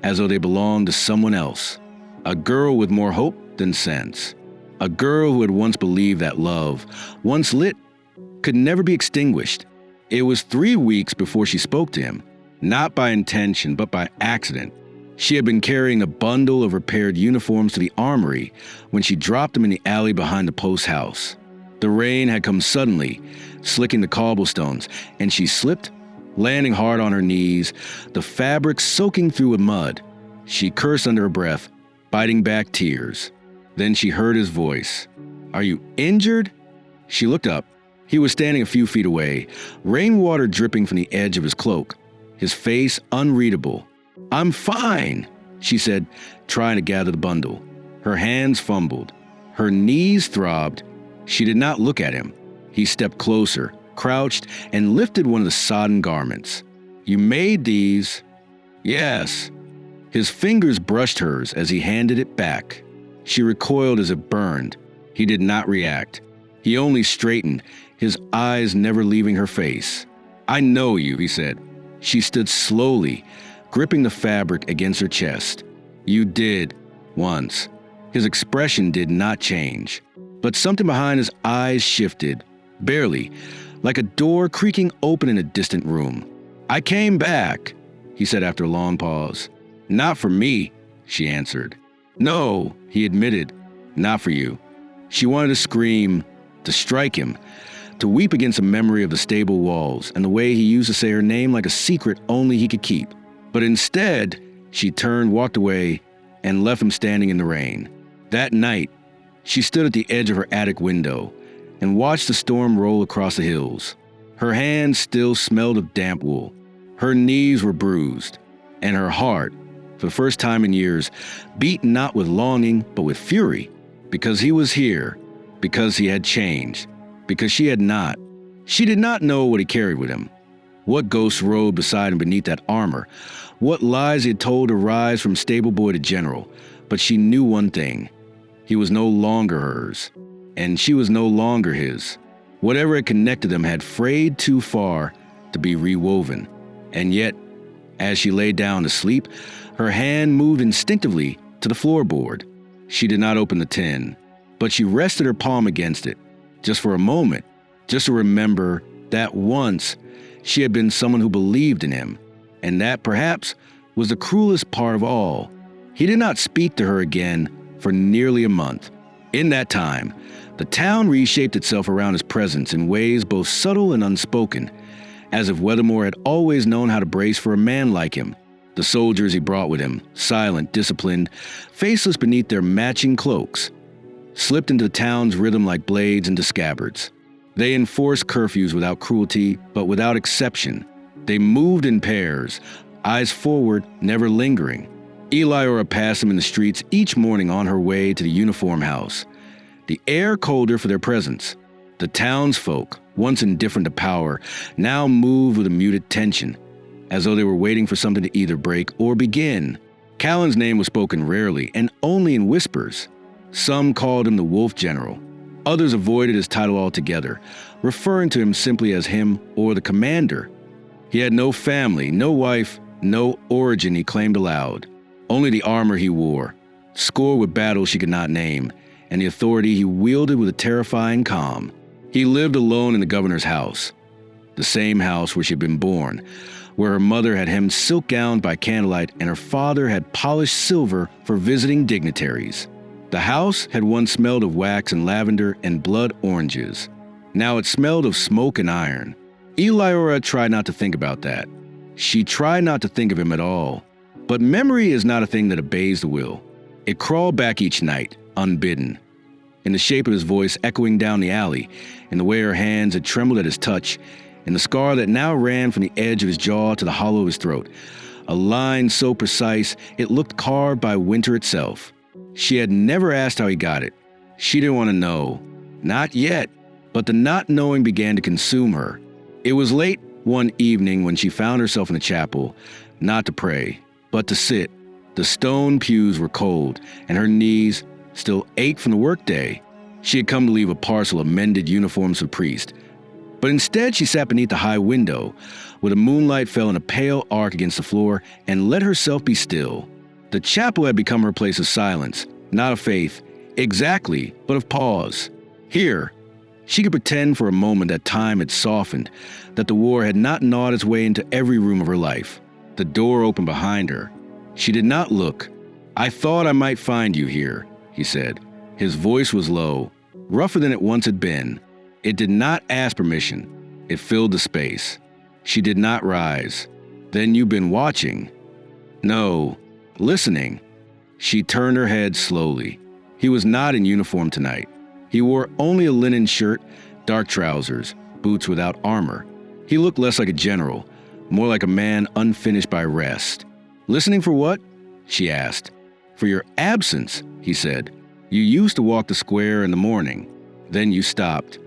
as though they belonged to someone else. A girl with more hope than sense. A girl who had once believed that love, once lit, could never be extinguished. It was 3 weeks before she spoke to him, not by intention, but by accident. She had been carrying a bundle of repaired uniforms to the armory when she dropped them in the alley behind the post house. The rain had come suddenly, slicking the cobblestones, and she slipped, landing hard on her knees, the fabric soaking through with mud. She cursed under her breath, biting back tears. Then she heard his voice. "Are you injured?" She looked up. He was standing a few feet away, rainwater dripping from the edge of his cloak, his face unreadable. "I'm fine," she said, trying to gather the bundle. Her hands fumbled. Her knees throbbed. She did not look at him. He stepped closer, crouched, and lifted one of the sodden garments. "You made these?" "Yes." His fingers brushed hers as he handed it back. She recoiled as if burned. He did not react. He only straightened, his eyes never leaving her face. "I know you," he said. She stood slowly, gripping the fabric against her chest. "You did, once." His expression did not change, but something behind his eyes shifted, barely, like a door creaking open in a distant room. "I came back," he said after a long pause. "Not for me," she answered. "No," he admitted, "not for you." She wanted to scream, to strike him, to weep against the memory of the stable walls and the way he used to say her name like a secret only he could keep. But instead, she turned, walked away, and left him standing in the rain. That night, she stood at the edge of her attic window and watched the storm roll across the hills. Her hands still smelled of damp wool. Her knees were bruised, and her heart, for the first time in years, beat not with longing but with fury, because he was here, because he had changed, because she had not. She did not know what he carried with him, what ghosts rode beside him beneath that armor, what lies he had told to rise from stable boy to general, but she knew one thing. He was no longer hers, and she was no longer his. Whatever had connected them had frayed too far to be rewoven, and yet, as she lay down to sleep, her hand moved instinctively to the floorboard. She did not open the tin, but she rested her palm against it, just for a moment, just to remember that once she had been someone who believed in him, and that perhaps was the cruelest part of all. He did not speak to her again for nearly a month. In that time, the town reshaped itself around his presence in ways both subtle and unspoken, as if Weathermore had always known how to brace for a man like him. The soldiers he brought with him, silent, disciplined, faceless beneath their matching cloaks, slipped into the town's rhythm like blades into scabbards. They enforced curfews without cruelty, but without exception. They moved in pairs, eyes forward, never lingering. Eliora passed them in the streets each morning on her way to the uniform house, the air colder for their presence. The townsfolk, once indifferent to power, now moved with a muted tension, as though they were waiting for something to either break or begin. Callan's name was spoken rarely and only in whispers. Some called him the Wolf General. Others avoided his title altogether, referring to him simply as him or the Commander. He had no family, no wife, no origin he claimed aloud. Only the armor he wore, scored with battles she could not name, and the authority he wielded with a terrifying calm. He lived alone in the governor's house, the same house where she had been born, where her mother had hemmed silk gowns by candlelight and her father had polished silver for visiting dignitaries. The house had once smelled of wax and lavender and blood oranges. Now it smelled of smoke and iron. Eliora tried not to think about that. She tried not to think of him at all. But memory is not a thing that obeys the will. It crawled back each night, unbidden, in the shape of his voice echoing down the alley, in the way her hands had trembled at his touch, in the scar that now ran from the edge of his jaw to the hollow of his throat. A line so precise, it looked carved by winter itself. She had never asked how he got it. She didn't want to know. Not yet. But the not knowing began to consume her. It was late one evening when she found herself in the chapel, not to pray, but to sit. The stone pews were cold, and her knees still ached from the workday. She had come to leave a parcel of mended uniforms for the priest. But instead she sat beneath the high window, where the moonlight fell in a pale arc against the floor, and let herself be still. The chapel had become her place of silence, not of faith, exactly, but of pause. Here, she could pretend for a moment that time had softened, that the war had not gnawed its way into every room of her life. The door opened behind her. She did not look. "I thought I might find you here," he said. His voice was low, rougher than it once had been. It did not ask permission. It filled the space. She did not rise. "Then you've been watching?" "No, listening." She turned her head slowly. He was not in uniform tonight. He wore only a linen shirt, dark trousers, boots without armor. He looked less like a general, more like a man unfinished by rest. "Listening for what?" she asked. "For your absence," he said. "You used to walk the square in the morning. Then you stopped."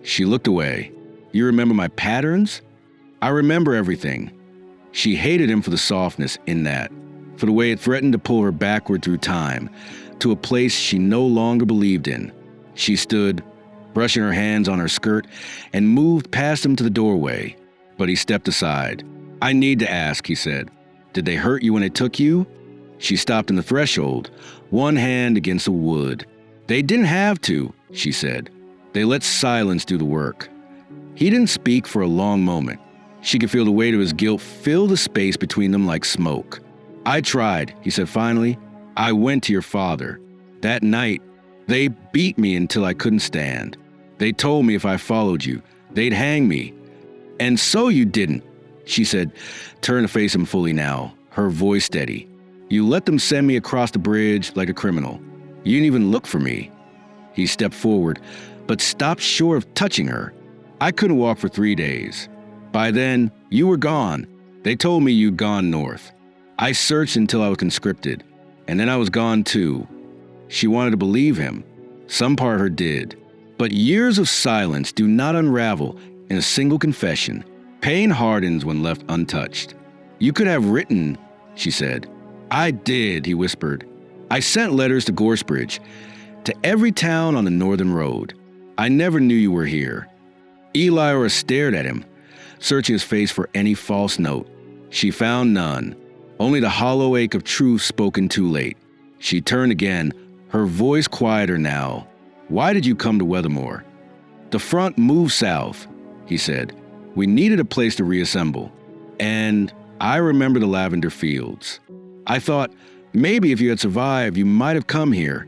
She looked away. "You remember my patterns?" "I remember everything." She hated him for the softness in that, for the way it threatened to pull her backward through time, to a place she no longer believed in. She stood, brushing her hands on her skirt, and moved past him to the doorway. But he stepped aside. "I need to ask," he said. "Did they hurt you when they took you?" She stopped in the threshold, one hand against the wood. "They didn't have to," she said. "They let silence do the work." He didn't speak for a long moment. She could feel the weight of his guilt fill the space between them like smoke. "I tried," he said finally. "I went to your father. That night, they beat me until I couldn't stand. They told me if I followed you, they'd hang me. And so you didn't," she said, turned to face him fully now, her voice steady. "You let them send me across the bridge like a criminal. You didn't even look for me." He stepped forward, but stopped short of touching her. "I couldn't walk for 3 days. By then, you were gone. They told me you'd gone north. I searched until I was conscripted, and then I was gone too." She wanted to believe him. Some part of her did. But years of silence do not unravel in a single confession. Pain hardens when left untouched. "You could have written," she said. "I did," he whispered. "I sent letters to Gorsebridge, to every town on the northern road. I never knew you were here." Eliora stared at him, searching his face for any false note. She found none, only the hollow ache of truth spoken too late. She turned again, her voice quieter now. "Why did you come to Weathermore?" "The front moved south," he said. "We needed a place to reassemble. And I remember the lavender fields. I thought, maybe if you had survived, you might have come here."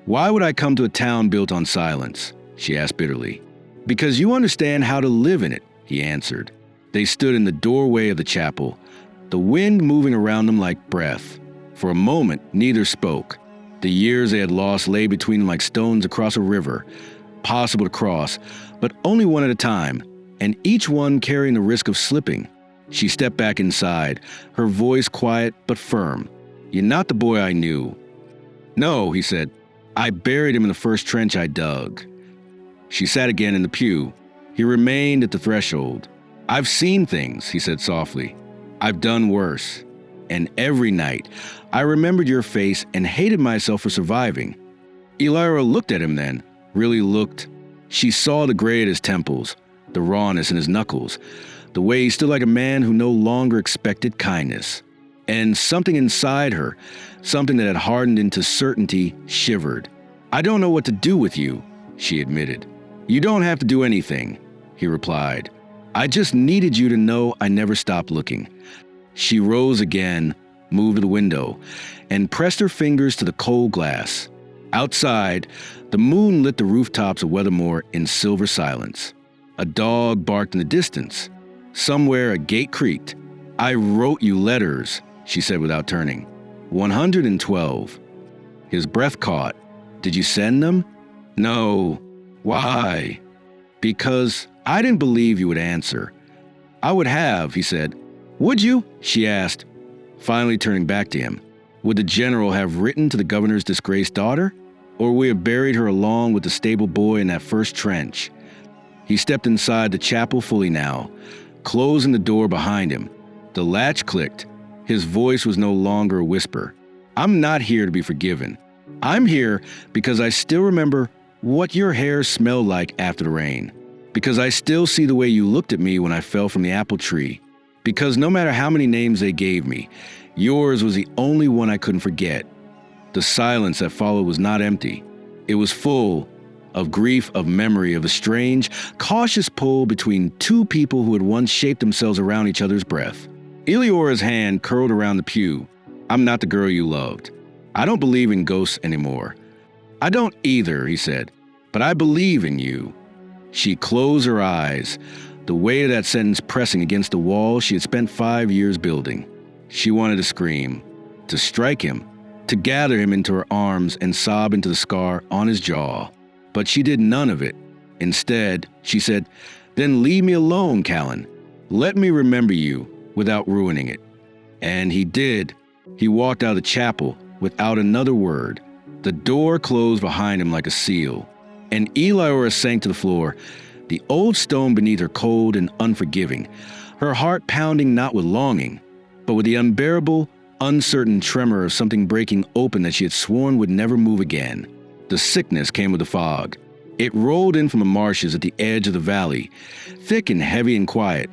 "Why would I come to a town built on silence?" she asked bitterly. "Because you understand how to live in it," he answered. They stood in the doorway of the chapel, the wind moving around them like breath. For a moment, neither spoke. The years they had lost lay between them like stones across a river, possible to cross, but only one at a time, and each one carrying the risk of slipping. She stepped back inside, her voice quiet but firm. "You're not the boy I knew." "No," he said. "I buried him in the first trench I dug." She sat again in the pew. He remained at the threshold. "I've seen things," he said softly. "I've done worse. And every night, I remembered your face and hated myself for surviving." Eliora looked at him then, really looked. She saw the gray at his temples, the rawness in his knuckles, the way he stood like a man who no longer expected kindness. And something inside her, something that had hardened into certainty, shivered. "I don't know what to do with you," she admitted. "You don't have to do anything," he replied. "I just needed you to know I never stopped looking." She rose again, moved to the window, and pressed her fingers to the cold glass. Outside, the moon lit the rooftops of Weathermore in silver silence. A dog barked in the distance. Somewhere a gate creaked. "I wrote you letters," she said without turning. 112. His breath caught. "Did you send them?" "No." "Why?" "Because I didn't believe you would answer." "I would have," he said. "Would you?" she asked, finally turning back to him. Would the general have written to the governor's disgraced daughter? Or would we have buried her along with the stable boy in that first trench? He stepped inside the chapel fully now, closing the door behind him. The latch clicked. His voice was no longer a whisper. "I'm not here to be forgiven. I'm here because I still remember what your hair smelled like after the rain. Because I still see the way you looked at me when I fell from the apple tree. Because no matter how many names they gave me, yours was the only one I couldn't forget." The silence that followed was not empty. It was full of grief, of memory, of a strange, cautious pull between two people who had once shaped themselves around each other's breath. Eleonora's hand curled around the pew. "I'm not the girl you loved. I don't believe in ghosts anymore." "I don't either," he said, "but I believe in you." She closed her eyes, the weight of that sentence pressing against the wall she had spent 5 years building. She wanted to scream, to strike him, to gather him into her arms and sob into the scar on his jaw. But she did none of it. Instead, she said, "Then leave me alone, Callan. Let me remember you without ruining it." And he did. He walked out of the chapel without another word. The door closed behind him like a seal, and Eleonora sank to the floor, the old stone beneath her cold and unforgiving, her heart pounding not with longing, but with the unbearable, uncertain tremor of something breaking open that she had sworn would never move again. The sickness came with the fog. It rolled in from the marshes at the edge of the valley, thick and heavy and quiet,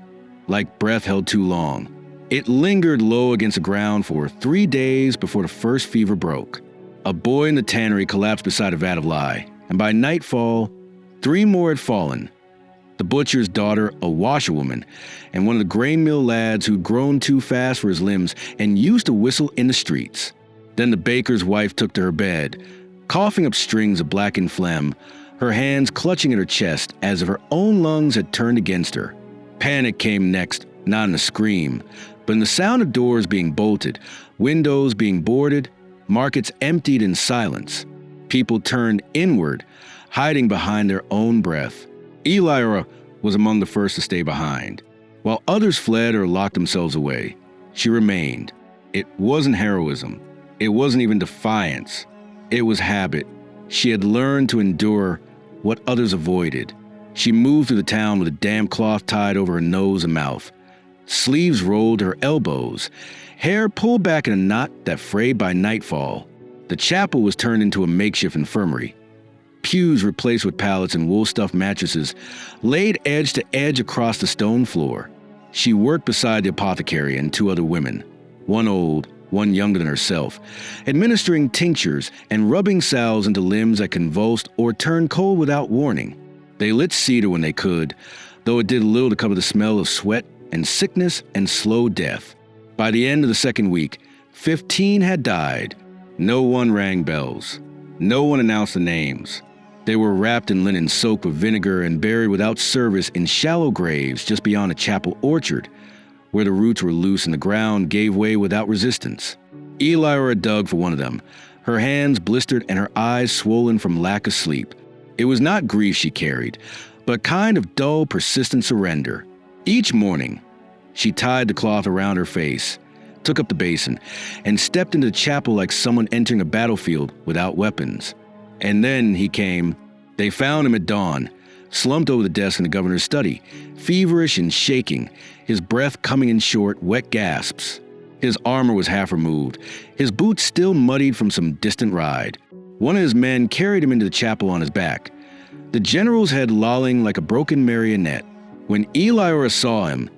like breath held too long. It lingered low against the ground for 3 days before the first fever broke. A boy in the tannery collapsed beside a vat of lye, and by nightfall, 3 more had fallen. The butcher's daughter, a washerwoman, and one of the grain mill lads who'd grown too fast for his limbs and used to whistle in the streets. Then the baker's wife took to her bed, coughing up strings of blackened phlegm, her hands clutching at her chest as if her own lungs had turned against her. Panic came next, not in a scream, but in the sound of doors being bolted, windows being boarded, markets emptied in silence. People turned inward, hiding behind their own breath. Eleonora was among the first to stay behind. While others fled or locked themselves away, she remained. It wasn't heroism. It wasn't even defiance. It was habit. She had learned to endure what others avoided. She moved through the town with a damp cloth tied over her nose and mouth, sleeves rolled to her elbows, hair pulled back in a knot that frayed by nightfall. The chapel was turned into a makeshift infirmary. Pews replaced with pallets and wool-stuffed mattresses laid edge to edge across the stone floor. She worked beside the apothecary and 2 other women, one old, one younger than herself, administering tinctures and rubbing salves into limbs that convulsed or turned cold without warning. They lit cedar when they could, though it did little to cover the smell of sweat and sickness and slow death. By the end of the 2nd week, 15 had died. No one rang bells. No one announced the names. They were wrapped in linen soaked with vinegar and buried without service in shallow graves just beyond a chapel orchard, where the roots were loose and the ground gave way without resistance. Eleonora dug for one of them, her hands blistered and her eyes swollen from lack of sleep. It was not grief she carried, but a kind of dull, persistent surrender. Each morning, she tied the cloth around her face, took up the basin, and stepped into the chapel like someone entering a battlefield without weapons. And then he came. They found him at dawn, slumped over the desk in the governor's study, feverish and shaking, his breath coming in short, wet gasps. His armor was half removed, his boots still muddied from some distant ride. One of his men carried him into the chapel on his back, the general's head lolling like a broken marionette. When Eleonora saw him,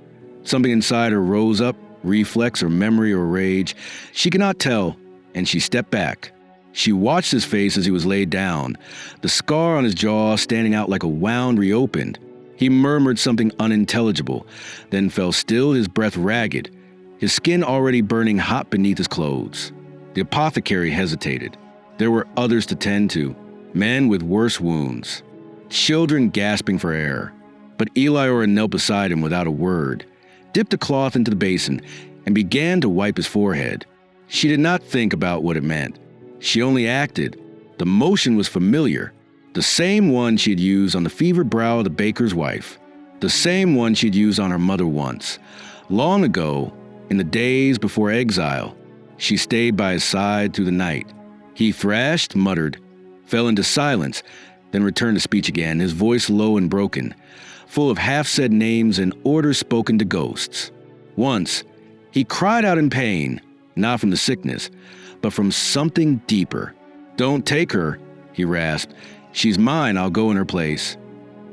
something inside her rose up, reflex or memory or rage. She could not tell, and she stepped back. She watched his face as he was laid down, the scar on his jaw standing out like a wound reopened. He murmured something unintelligible, then fell still, his breath ragged, his skin already burning hot beneath his clothes. The apothecary hesitated. There were others to tend to, men with worse wounds, children gasping for air. But Eliora knelt beside him without a word, dipped a cloth into the basin, and began to wipe his forehead. She did not think about what it meant. She only acted. The motion was familiar, the same one she had used on the fevered brow of the baker's wife, the same one she had used on her mother once. Long ago, in the days before exile, she stayed by his side through the night. He thrashed, muttered, fell into silence, then returned to speech again, his voice low and broken, full of half-said names and orders spoken to ghosts. Once, he cried out in pain, not from the sickness, but from something deeper. "Don't take her," he rasped. "She's mine, I'll go in her place."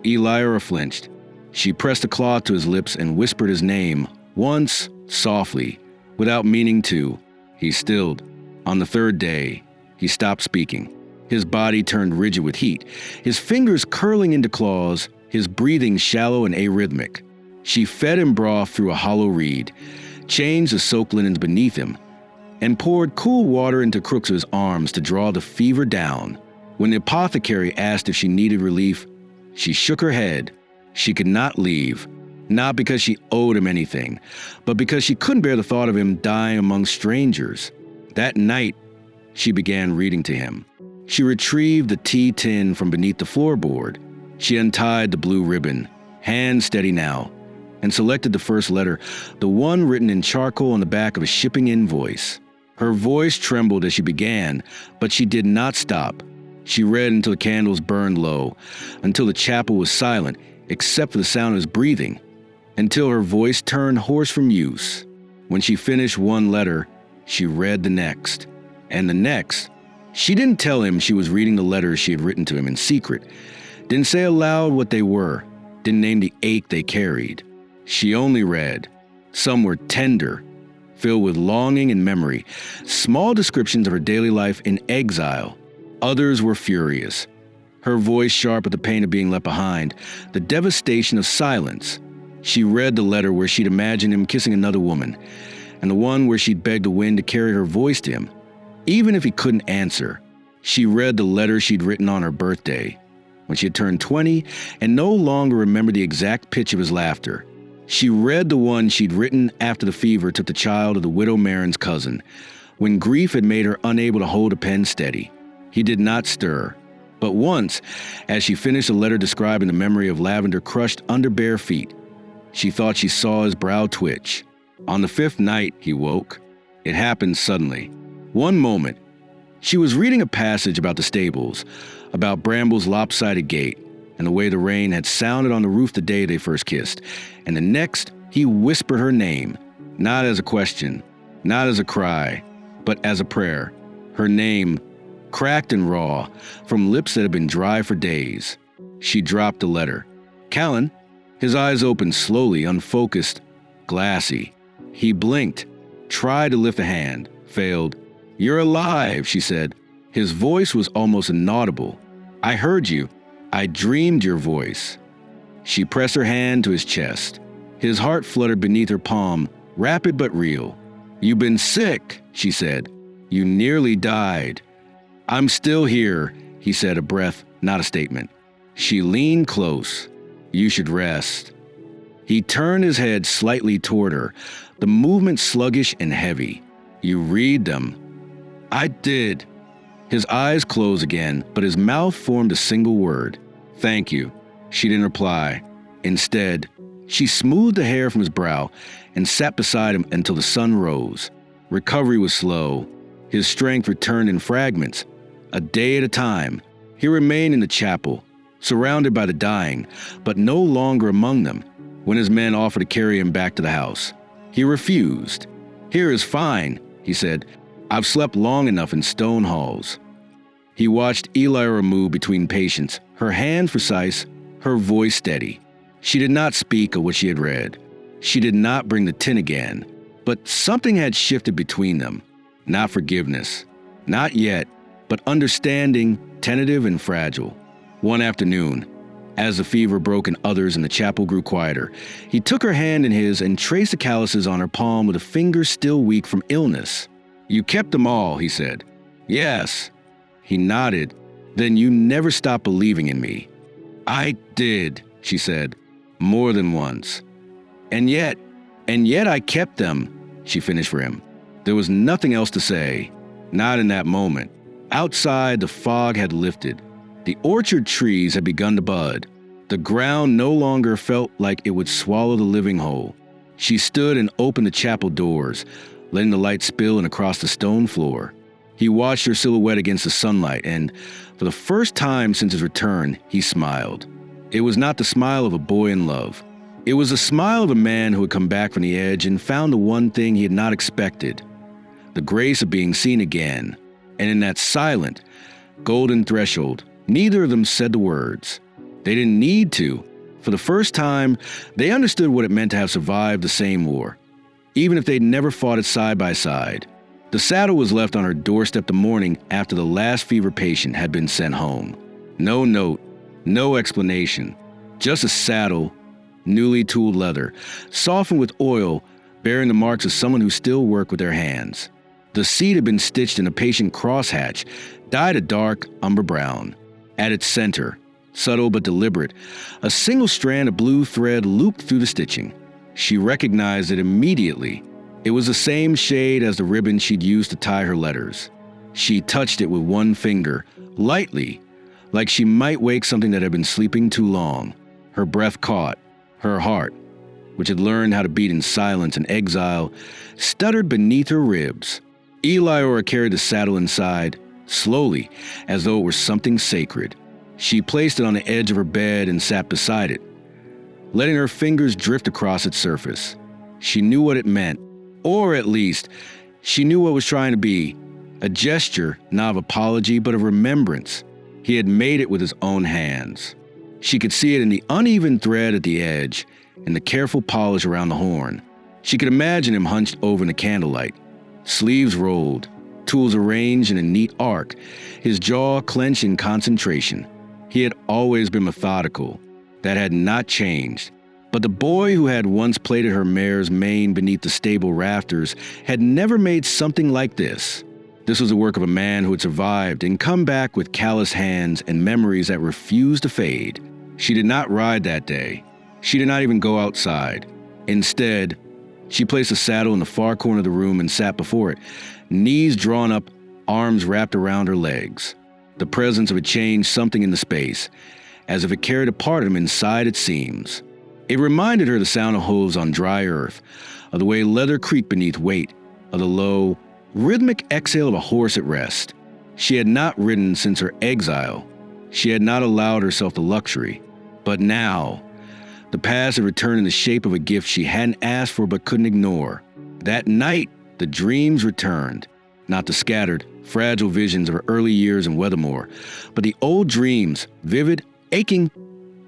Eliora flinched. She pressed the cloth to his lips and whispered his name, once, softly, without meaning to. He stilled. On the third day, he stopped speaking. His body turned rigid with heat, his fingers curling into claws, his breathing shallow and arrhythmic. She fed him broth through a hollow reed, changed the soaked linens beneath him, and poured cool water into crooks of his arms to draw the fever down. When the apothecary asked if she needed relief, she shook her head. She could not leave, not because she owed him anything, but because she couldn't bear the thought of him dying among strangers. That night, she began reading to him. She retrieved the tea tin from beneath the floorboard. She untied the blue ribbon, hand steady now, and selected the first letter, the one written in charcoal on the back of a shipping invoice. Her voice trembled as she began, but she did not stop. She read until the candles burned low, until the chapel was silent, except for the sound of his breathing, until her voice turned hoarse from use. When she finished one letter, she read the next, and the next. She didn't tell him she was reading the letters she had written to him in secret, didn't say aloud what they were, didn't name the ache they carried. She only read. Some were tender, filled with longing and memory, small descriptions of her daily life in exile. Others were furious, her voice sharp with the pain of being left behind, the devastation of silence. She read the letter where she'd imagined him kissing another woman, and the one where she'd begged the wind to carry her voice to him, even if he couldn't answer. She read the letter she'd written on her birthday, when she had turned 20 and no longer remembered the exact pitch of his laughter. She read the one she'd written after the fever took the child of the widow Marin's cousin, when grief had made her unable to hold a pen steady. He did not stir. But once, as she finished a letter describing the memory of Lavender crushed under bare feet, she thought she saw his brow twitch. On the fifth night, he woke. It happened suddenly. One moment, she was reading a passage about the stables, about Bramble's lopsided gate, and the way the rain had sounded on the roof the day they first kissed. And the next, he whispered her name, not as a question, not as a cry, but as a prayer. Her name, cracked and raw, from lips that had been dry for days. She dropped the letter. "Callan?" His eyes opened slowly, unfocused, glassy. He blinked, tried to lift a hand, failed. "You're alive," she said. His voice was almost inaudible. "I heard you. I dreamed your voice." She pressed her hand to his chest. His heart fluttered beneath her palm, rapid but real. "You've been sick," she said. "You nearly died." "I'm still here," he said, a breath, not a statement. She leaned close. "You should rest." He turned his head slightly toward her, the movement sluggish and heavy. "You read them." "I did." His eyes closed again, but his mouth formed a single word. "Thank you." She didn't reply. Instead, she smoothed the hair from his brow and sat beside him until the sun rose. Recovery was slow. His strength returned in fragments. A day at a time, he remained in the chapel, surrounded by the dying, but no longer among them, when his men offered to carry him back to the house. He refused. "Here is fine," he said. "I've slept long enough in stone halls." He watched Eliora move between patients, her hand precise, her voice steady. She did not speak of what she had read. She did not bring the tin again. But something had shifted between them. Not forgiveness. Not yet. but understanding, tentative, and fragile. One afternoon, as the fever broke and others in the chapel grew quieter, he took her hand in his and traced the calluses on her palm with a finger still weak from illness. "You kept them all," he said. "Yes." He nodded. "Then you never stopped believing in me." "I did," she said, "more than once. And yet I kept them," she finished for him. There was nothing else to say, not in that moment. Outside, the fog had lifted. The orchard trees had begun to bud. The ground no longer felt like it would swallow the living whole. She stood and opened the chapel doors, letting the light spill in across the stone floor. He watched her silhouette against the sunlight, and for the first time since his return, he smiled. It was not the smile of a boy in love. It was the smile of a man who had come back from the edge and found the one thing he had not expected, the grace of being seen again. And in that silent, golden threshold, neither of them said the words. They didn't need to. For the first time, they understood what it meant to have survived the same war, even if they'd never fought it side by side. The saddle was left on her doorstep the morning after the last fever patient had been sent home. No note, no explanation, just a saddle, newly tooled leather, softened with oil, bearing the marks of someone who still worked with their hands. The seat had been stitched in a patient crosshatch, dyed a dark umber brown. At its center, subtle but deliberate, a single strand of blue thread looped through the stitching. She recognized it immediately. It was the same shade as the ribbon she'd used to tie her letters. She touched it with one finger, lightly, like she might wake something that had been sleeping too long. Her breath caught. Her heart, which had learned how to beat in silence and exile, stuttered beneath her ribs. Eliora carried the saddle inside, slowly, as though it were something sacred. She placed it on the edge of her bed and sat beside it, letting her fingers drift across its surface. She knew what it meant, or at least, she knew what it was trying to be. A gesture, not of apology, but of remembrance. He had made it with his own hands. She could see it in the uneven thread at the edge and the careful polish around the horn. She could imagine him hunched over in the candlelight, sleeves rolled, tools arranged in a neat arc, his jaw clenched in concentration. He had always been methodical. That had not changed. But the boy who had once plaited her mare's mane beneath the stable rafters had never made something like this. This was the work of a man who had survived and come back with callous hands and memories that refused to fade. She did not ride that day. She did not even go outside. Instead, she placed the saddle in the far corner of the room and sat before it, knees drawn up, arms wrapped around her legs. The presence of it changed something in the space, as if it carried a part of him inside its seams. It reminded her of the sound of hooves on dry earth, of the way leather creaked beneath weight, of the low, rhythmic exhale of a horse at rest. She had not ridden since her exile. She had not allowed herself the luxury. But now, the past had returned in the shape of a gift she hadn't asked for but couldn't ignore. That night, the dreams returned. Not the scattered, fragile visions of her early years in Weathermore, but the old dreams, vivid, aching,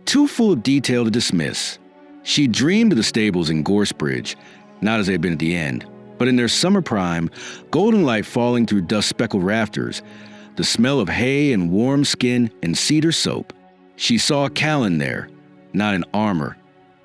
too full of detail to dismiss. She dreamed of the stables in Gorsebridge, not as they had been at the end, but in their summer prime, golden light falling through dust-speckled rafters, the smell of hay and warm skin and cedar soap. She saw Callan there, not in armor,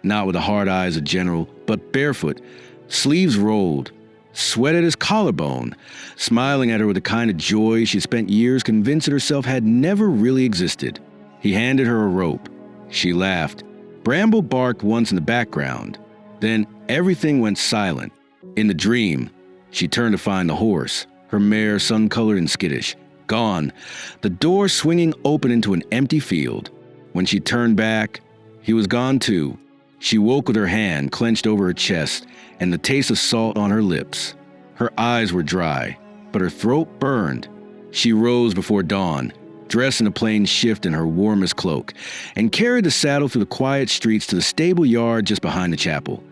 not with the hard eyes of general, but barefoot, sleeves rolled, sweat at his collarbone, smiling at her with the kind of joy she spent years convinced herself had never really existed. He handed her a rope. She laughed. Bramble barked once in the background. Then everything went silent. In the dream, she turned to find the horse, her mare sun-colored and skittish, gone, the door swinging open into an empty field. When she turned back, he was gone too. She woke with her hand clenched over her chest and the taste of salt on her lips. Her eyes were dry, but her throat burned. She rose before dawn, dressed in a plain shift and her warmest cloak, and carried the saddle through the quiet streets to the stable yard just behind the chapel,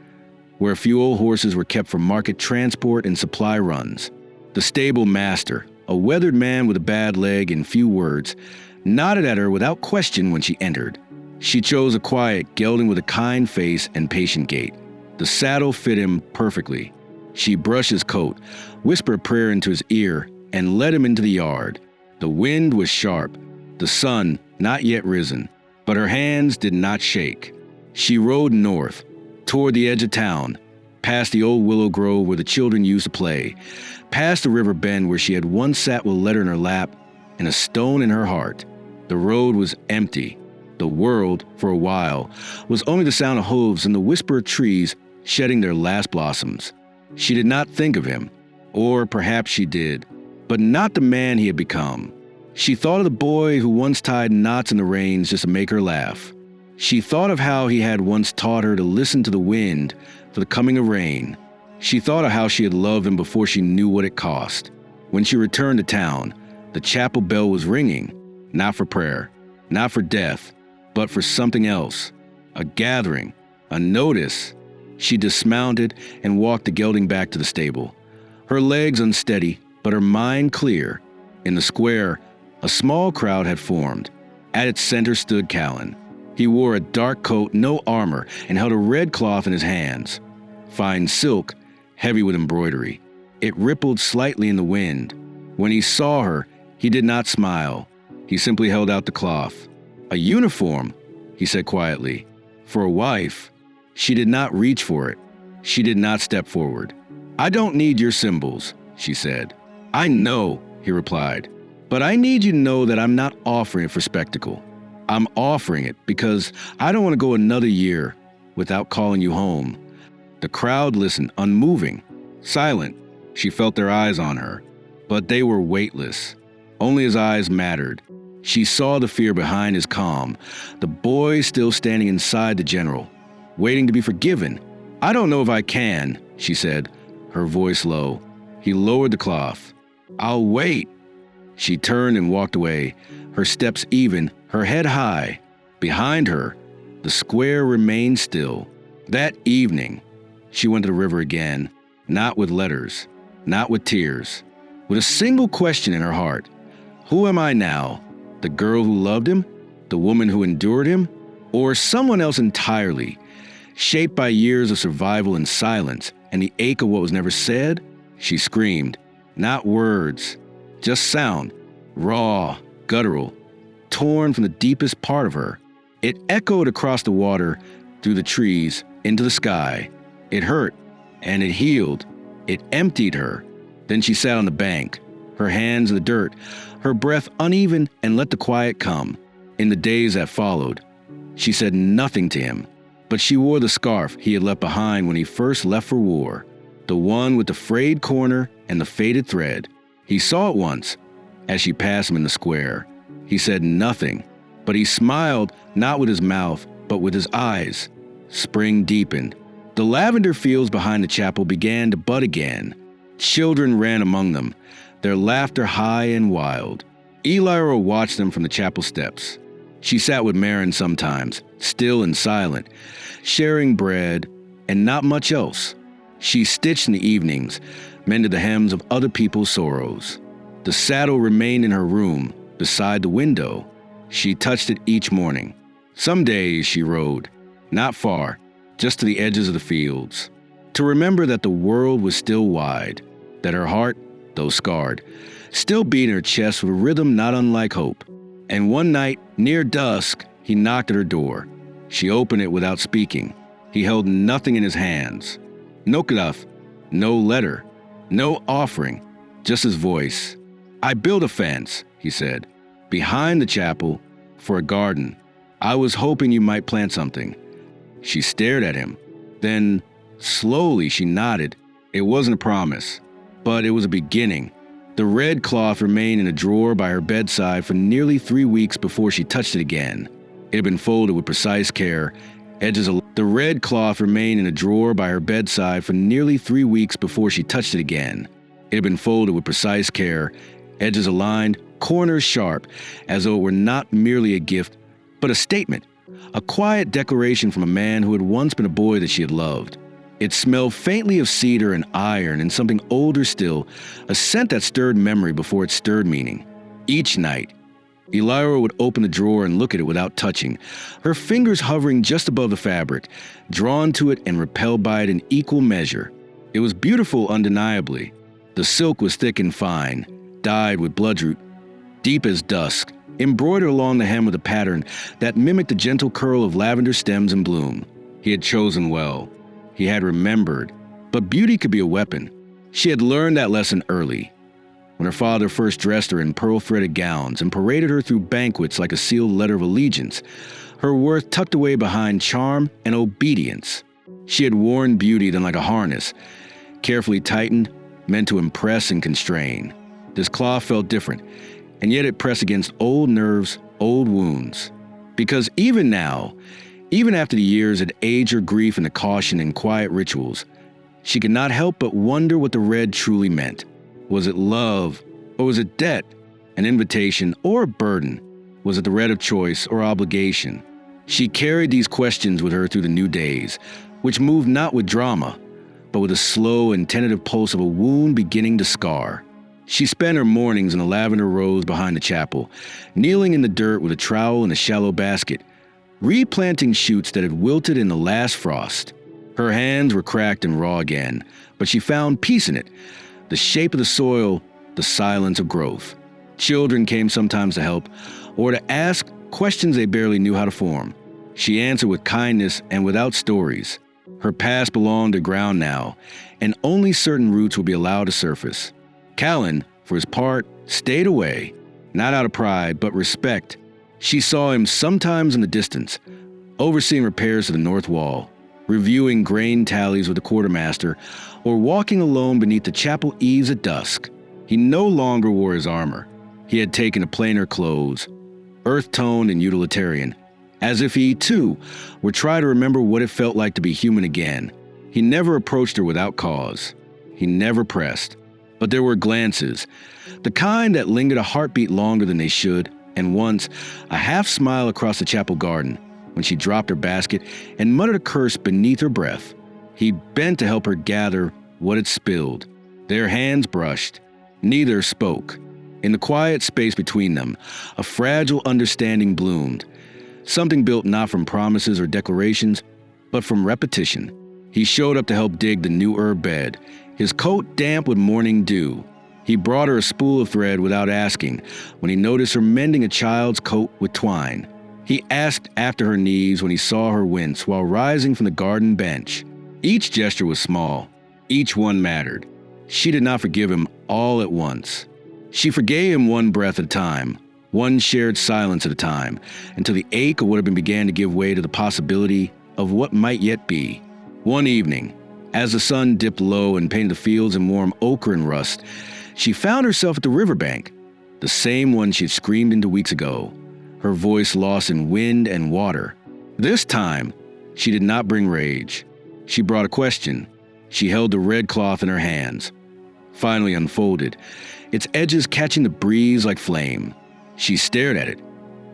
where a few old horses were kept for market transport and supply runs. The stable master, a weathered man with a bad leg and few words, nodded at her without question when she entered. She chose a quiet, gelding with a kind face and patient gait. The saddle fit him perfectly. She brushed his coat, whispered a prayer into his ear, and led him into the yard. The wind was sharp, the sun not yet risen, but her hands did not shake. She rode north, toward the edge of town, past the old willow grove where the children used to play, past the river bend where she had once sat with a letter in her lap and a stone in her heart. The road was empty. The world, for a while, was only the sound of hooves and the whisper of trees shedding their last blossoms. She did not think of him, or perhaps she did, but not the man he had become. She thought of the boy who once tied knots in the reins just to make her laugh. She thought of how he had once taught her to listen to the wind for the coming of rain. She thought of how she had loved him before she knew what it cost. When she returned to town, the chapel bell was ringing, not for prayer, not for death, but for something else. A gathering, a notice. She dismounted and walked the gelding back to the stable. Her legs unsteady, but her mind clear. In the square, a small crowd had formed. At its center stood Callan. He wore a dark coat, no armor, and held a red cloth in his hands. Fine silk, heavy with embroidery. It rippled slightly in the wind. When he saw her, he did not smile. He simply held out the cloth. "A uniform," he said quietly. "For a wife." She did not reach for it. She did not step forward. "I don't need your symbols," she said. "I know," he replied. "But I need you to know that I'm not offering it for spectacle. I'm offering it because I don't want to go another year without calling you home." The crowd listened, unmoving, silent. She felt their eyes on her, but they were weightless. Only his eyes mattered. She saw the fear behind his calm, the boy still standing inside the general, waiting to be forgiven. "I don't know if I can," she said, her voice low. He lowered the cloth. "I'll wait." She turned and walked away, her steps even, her head high. Behind her, the square remained still. That evening, she went to the river again, not with letters, not with tears, with a single question in her heart. Who am I now? The girl who loved him? The woman who endured him? Or someone else entirely, shaped by years of survival and silence and the ache of what was never said? She screamed. Not words, just sound, raw, guttural, torn from the deepest part of her. It echoed across the water, through the trees, into the sky. It hurt, and it healed. It emptied her. Then she sat on the bank, her hands in the dirt, her breath uneven, and let the quiet come. In the days that followed, she said nothing to him, but she wore the scarf he had left behind when he first left for war, the one with the frayed corner and the faded thread. He saw it once, as she passed him in the square. He said nothing, but he smiled not with his mouth, but with his eyes. Spring deepened. The lavender fields behind the chapel began to bud again. Children ran among them, their laughter high and wild. Elira watched them from the chapel steps. She sat with Marin sometimes, still and silent, sharing bread and not much else. She stitched in the evenings, mended the hems of other people's sorrows. The saddle remained in her room, beside the window. She touched it each morning. Some days she rode, not far, just to the edges of the fields, to remember that the world was still wide, that her heart, though scarred, still beat in her chest with a rhythm not unlike hope. And one night, near dusk, he knocked at her door. She opened it without speaking. He held nothing in his hands. No cloth, no letter, no offering, just his voice. "I built a fence," he said, "behind the chapel, for a garden. I was hoping you might plant something." She stared at him. Then, slowly, she nodded. It wasn't a promise, but it was a beginning. The red cloth remained in a drawer by her bedside for nearly 3 weeks before she touched it again. It had been folded with precise care, edges aligned. The red cloth remained in a drawer by her bedside for nearly 3 weeks before she touched it again. It had been folded with precise care, edges aligned, corners sharp, as though it were not merely a gift, but a statement, a quiet declaration from a man who had once been a boy that she had loved. It smelled faintly of cedar and iron and something older still, a scent that stirred memory before it stirred meaning. Each night, Elira would open the drawer and look at it without touching, her fingers hovering just above the fabric, drawn to it and repelled by it in equal measure. It was beautiful undeniably. The silk was thick and fine, dyed with bloodroot. deep as dusk, embroidered along the hem with a pattern that mimicked the gentle curl of lavender stems in bloom. He had chosen well. He had remembered. But beauty could be a weapon. She had learned that lesson early, when her father first dressed her in pearl-threaded gowns and paraded her through banquets like a sealed letter of allegiance, her worth tucked away behind charm and obedience. She had worn beauty then like a harness, carefully tightened, meant to impress and constrain. This cloth felt different, and yet it pressed against old nerves, old wounds. Because even now, even after the years had aged her grief into caution and quiet rituals, she could not help but wonder what the red truly meant. Was it love, or was it debt? An invitation, or a burden? Was it the red of choice or obligation? She carried these questions with her through the new days, which moved not with drama, but with a slow and tentative pulse of a wound beginning to scar. She spent her mornings in the lavender rows behind the chapel, kneeling in the dirt with a trowel and a shallow basket, replanting shoots that had wilted in the last frost. Her hands were cracked and raw again, but she found peace in it, the shape of the soil, the silence of growth. Children came sometimes to help, or to ask questions they barely knew how to form. She answered with kindness and without stories. Her past belonged to ground now, and only certain roots would be allowed to surface. Callan, for his part, stayed away, not out of pride, but respect. She saw him sometimes in the distance, overseeing repairs to the north wall, reviewing grain tallies with the quartermaster, or walking alone beneath the chapel eaves at dusk. He no longer wore his armor. He had taken to plainer clothes, earth-toned and utilitarian, as if he, too, were trying to remember what it felt like to be human again. He never approached her without cause. He never pressed. But there were glances, the kind that lingered a heartbeat longer than they should, and once, a half-smile across the chapel garden, when she dropped her basket and muttered a curse beneath her breath. He bent to help her gather what had spilled. Their hands brushed. Neither spoke. In the quiet space between them, a fragile understanding bloomed, something built not from promises or declarations, but from repetition. He showed up to help dig the new herb bed, his coat damp with morning dew. He brought her a spool of thread without asking when he noticed her mending a child's coat with twine. He asked after her needs when he saw her wince while rising from the garden bench. Each gesture was small. Each one mattered. She did not forgive him all at once. She forgave him one breath at a time, one shared silence at a time, until the ache of what had began to give way to the possibility of what might yet be. One evening, as the sun dipped low and painted the fields in warm ochre and rust, she found herself at the riverbank, the same one she had screamed into weeks ago, her voice lost in wind and water. This time, she did not bring rage. She brought a question. She held the red cloth in her hands, finally unfolded, its edges catching the breeze like flame. She stared at it,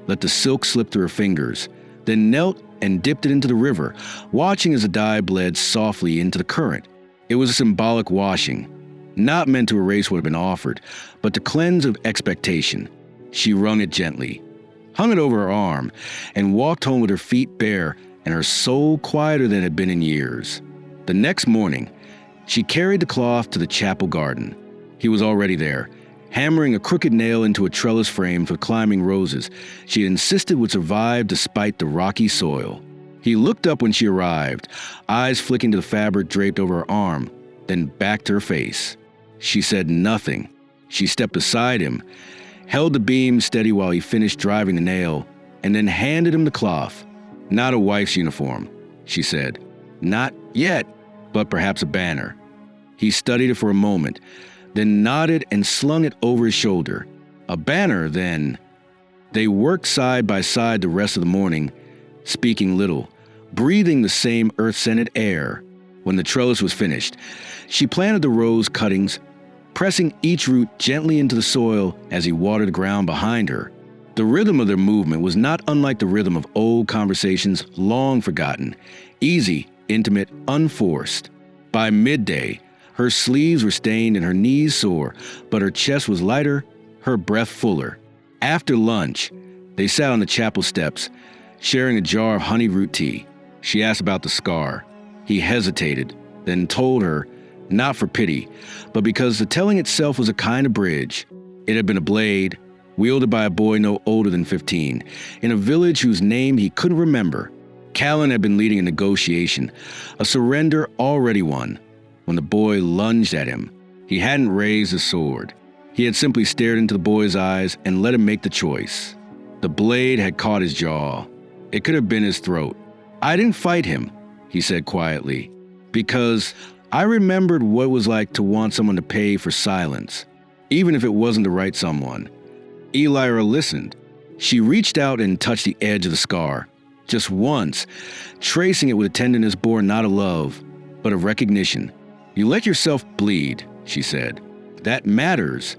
let the silk slip through her fingers, then knelt and dipped it into the river, watching as the dye bled softly into the current. It was a symbolic washing, not meant to erase what had been offered, but to cleanse of expectation. She wrung it gently, hung it over her arm, and walked home with her feet bare and her soul quieter than it had been in years. The next morning, she carried the cloth to the chapel garden. He was already there, hammering a crooked nail into a trellis frame for climbing roses she had insisted would survive despite the rocky soil. He looked up when she arrived, eyes flicking to the fabric draped over her arm, then back to her face. She said nothing. She stepped beside him, held the beam steady while he finished driving the nail, and then handed him the cloth. Not a wife's uniform, she said. Not yet, but perhaps a banner. He studied it for a moment, then nodded and slung it over his shoulder. A banner, then. They worked side by side the rest of the morning, speaking little, breathing the same earth-scented air. When the trellis was finished, she planted the rose cuttings, pressing each root gently into the soil as he watered the ground behind her. The rhythm of their movement was not unlike the rhythm of old conversations long forgotten, easy, intimate, unforced. By midday, her sleeves were stained and her knees sore, but her chest was lighter, her breath fuller. After lunch, they sat on the chapel steps, sharing a jar of honey root tea. She asked about the scar. He hesitated, then told her, not for pity, but because the telling itself was a kind of bridge. It had been a blade, wielded by a boy no older than 15, in a village whose name he couldn't remember. Callan had been leading a negotiation, a surrender already won, when the boy lunged at him. He hadn't raised his sword. He had simply stared into the boy's eyes and let him make the choice. The blade had caught his jaw. It could have been his throat. "I didn't fight him," he said quietly, "because I remembered what it was like to want someone to pay for silence, even if it wasn't the right someone." Elira listened. She reached out and touched the edge of the scar, just once, tracing it with a tenderness born not of love, but of recognition. "You let yourself bleed," she said. "That matters."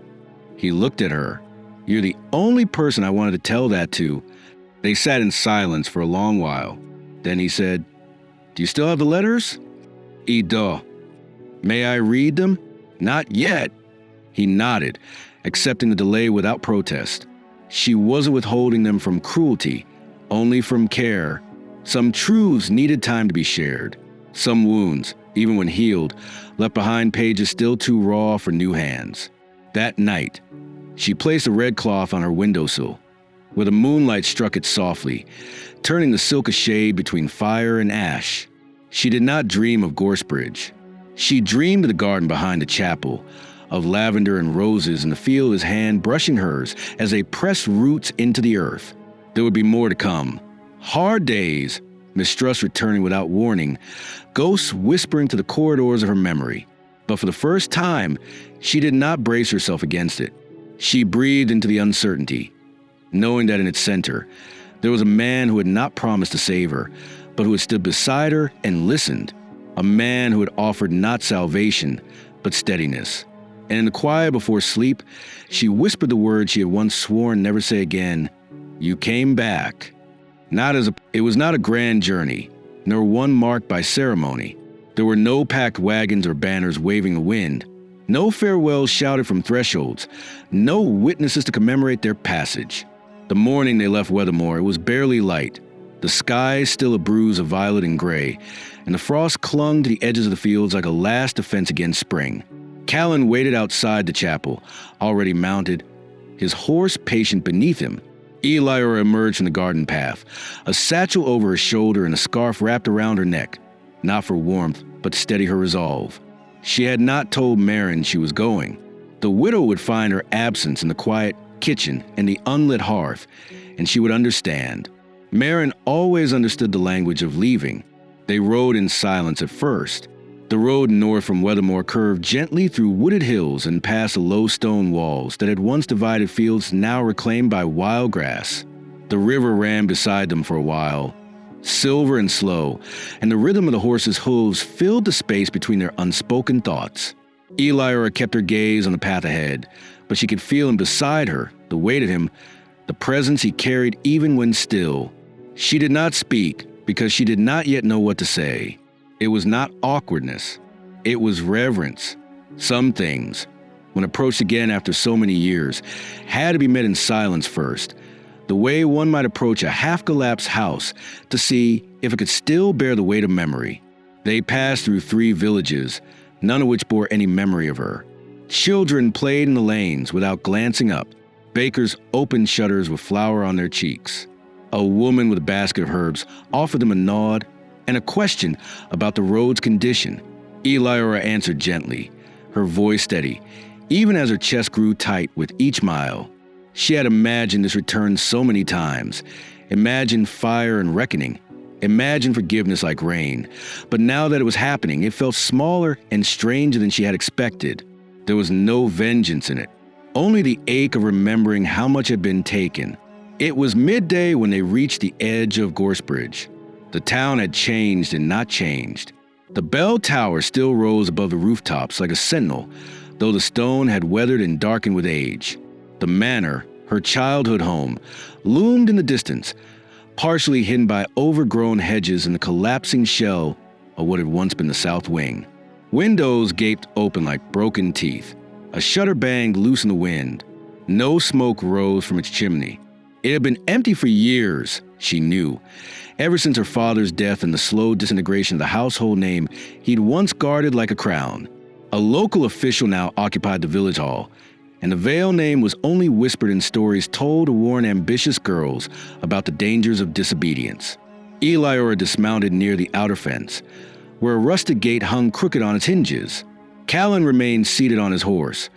He looked at her. "You're the only person I wanted to tell that to." They sat in silence for a long while. Then he said, "Do you still have the letters?" "I do." "May I read them?" "Not yet." He nodded, accepting the delay without protest. She wasn't withholding them from cruelty, only from care. Some truths needed time to be shared. Some wounds, even when healed, left behind pages still too raw for new hands. That night, she placed a red cloth on her windowsill, where the moonlight struck it softly, turning the silk a shade between fire and ash. She did not dream of Gorsebridge. She dreamed of the garden behind the chapel, of lavender and roses, and the feel of his hand brushing hers as they pressed roots into the earth. There would be more to come. Hard days, mistrust returning without warning, ghosts whispering to the corridors of her memory. But for the first time, she did not brace herself against it. She breathed into the uncertainty, knowing that in its center, there was a man who had not promised to save her, but who had stood beside her and listened. A man who had offered not salvation, but steadiness. And in the quiet before sleep, she whispered the words she had once sworn never say again. "You came back." It was not a grand journey, nor one marked by ceremony. There were no packed wagons or banners waving the wind, no farewells shouted from thresholds, no witnesses to commemorate their passage. The morning they left Weathermore, it was barely light, the sky still a bruise of violet and gray, and the frost clung to the edges of the fields like a last defense against spring. Callan waited outside the chapel, already mounted, his horse patient beneath him. Elira emerged from the garden path, a satchel over her shoulder and a scarf wrapped around her neck, not for warmth, but to steady her resolve. She had not told Marin she was going. The widow would find her absence in the quiet kitchen and the unlit hearth, and she would understand. Marin always understood the language of leaving. They rode in silence at first. The road north from Weathermore curved gently through wooded hills and past the low stone walls that had once divided fields now reclaimed by wild grass. The river ran beside them for a while, silver and slow, and the rhythm of the horses' hooves filled the space between their unspoken thoughts. Elira kept her gaze on the path ahead, but she could feel him beside her, the weight of him, the presence he carried even when still. She did not speak because she did not yet know what to say. It was not awkwardness. It was reverence. Some things, when approached again after so many years, had to be met in silence first, the way one might approach a half-collapsed house to see if it could still bear the weight of memory. They passed through 3 villages, none of which bore any memory of her. Children played in the lanes without glancing up. Bakers opened shutters with flour on their cheeks. A woman with a basket of herbs offered them a nod and a question about the road's condition. Elira answered gently, her voice steady, even as her chest grew tight with each mile. She had imagined this return so many times, imagined fire and reckoning, imagined forgiveness like rain. But now that it was happening, it felt smaller and stranger than she had expected. There was no vengeance in it, only the ache of remembering how much had been taken. It was midday when they reached the edge of Gorsebridge. The town had changed and not changed. The bell tower still rose above the rooftops like a sentinel, though the stone had weathered and darkened with age. The manor, her childhood home, loomed in the distance, partially hidden by overgrown hedges and the collapsing shell of what had once been the south wing. Windows gaped open like broken teeth. A shutter banged loose in the wind. No smoke rose from its chimney. It had been empty for years, she knew. Ever since her father's death and the slow disintegration of the household name he'd once guarded like a crown. A local official now occupied the village hall, and the Vale name was only whispered in stories told to warn ambitious girls about the dangers of disobedience. Eliora dismounted near the outer fence, where a rusted gate hung crooked on its hinges. Callan remained seated on his horse,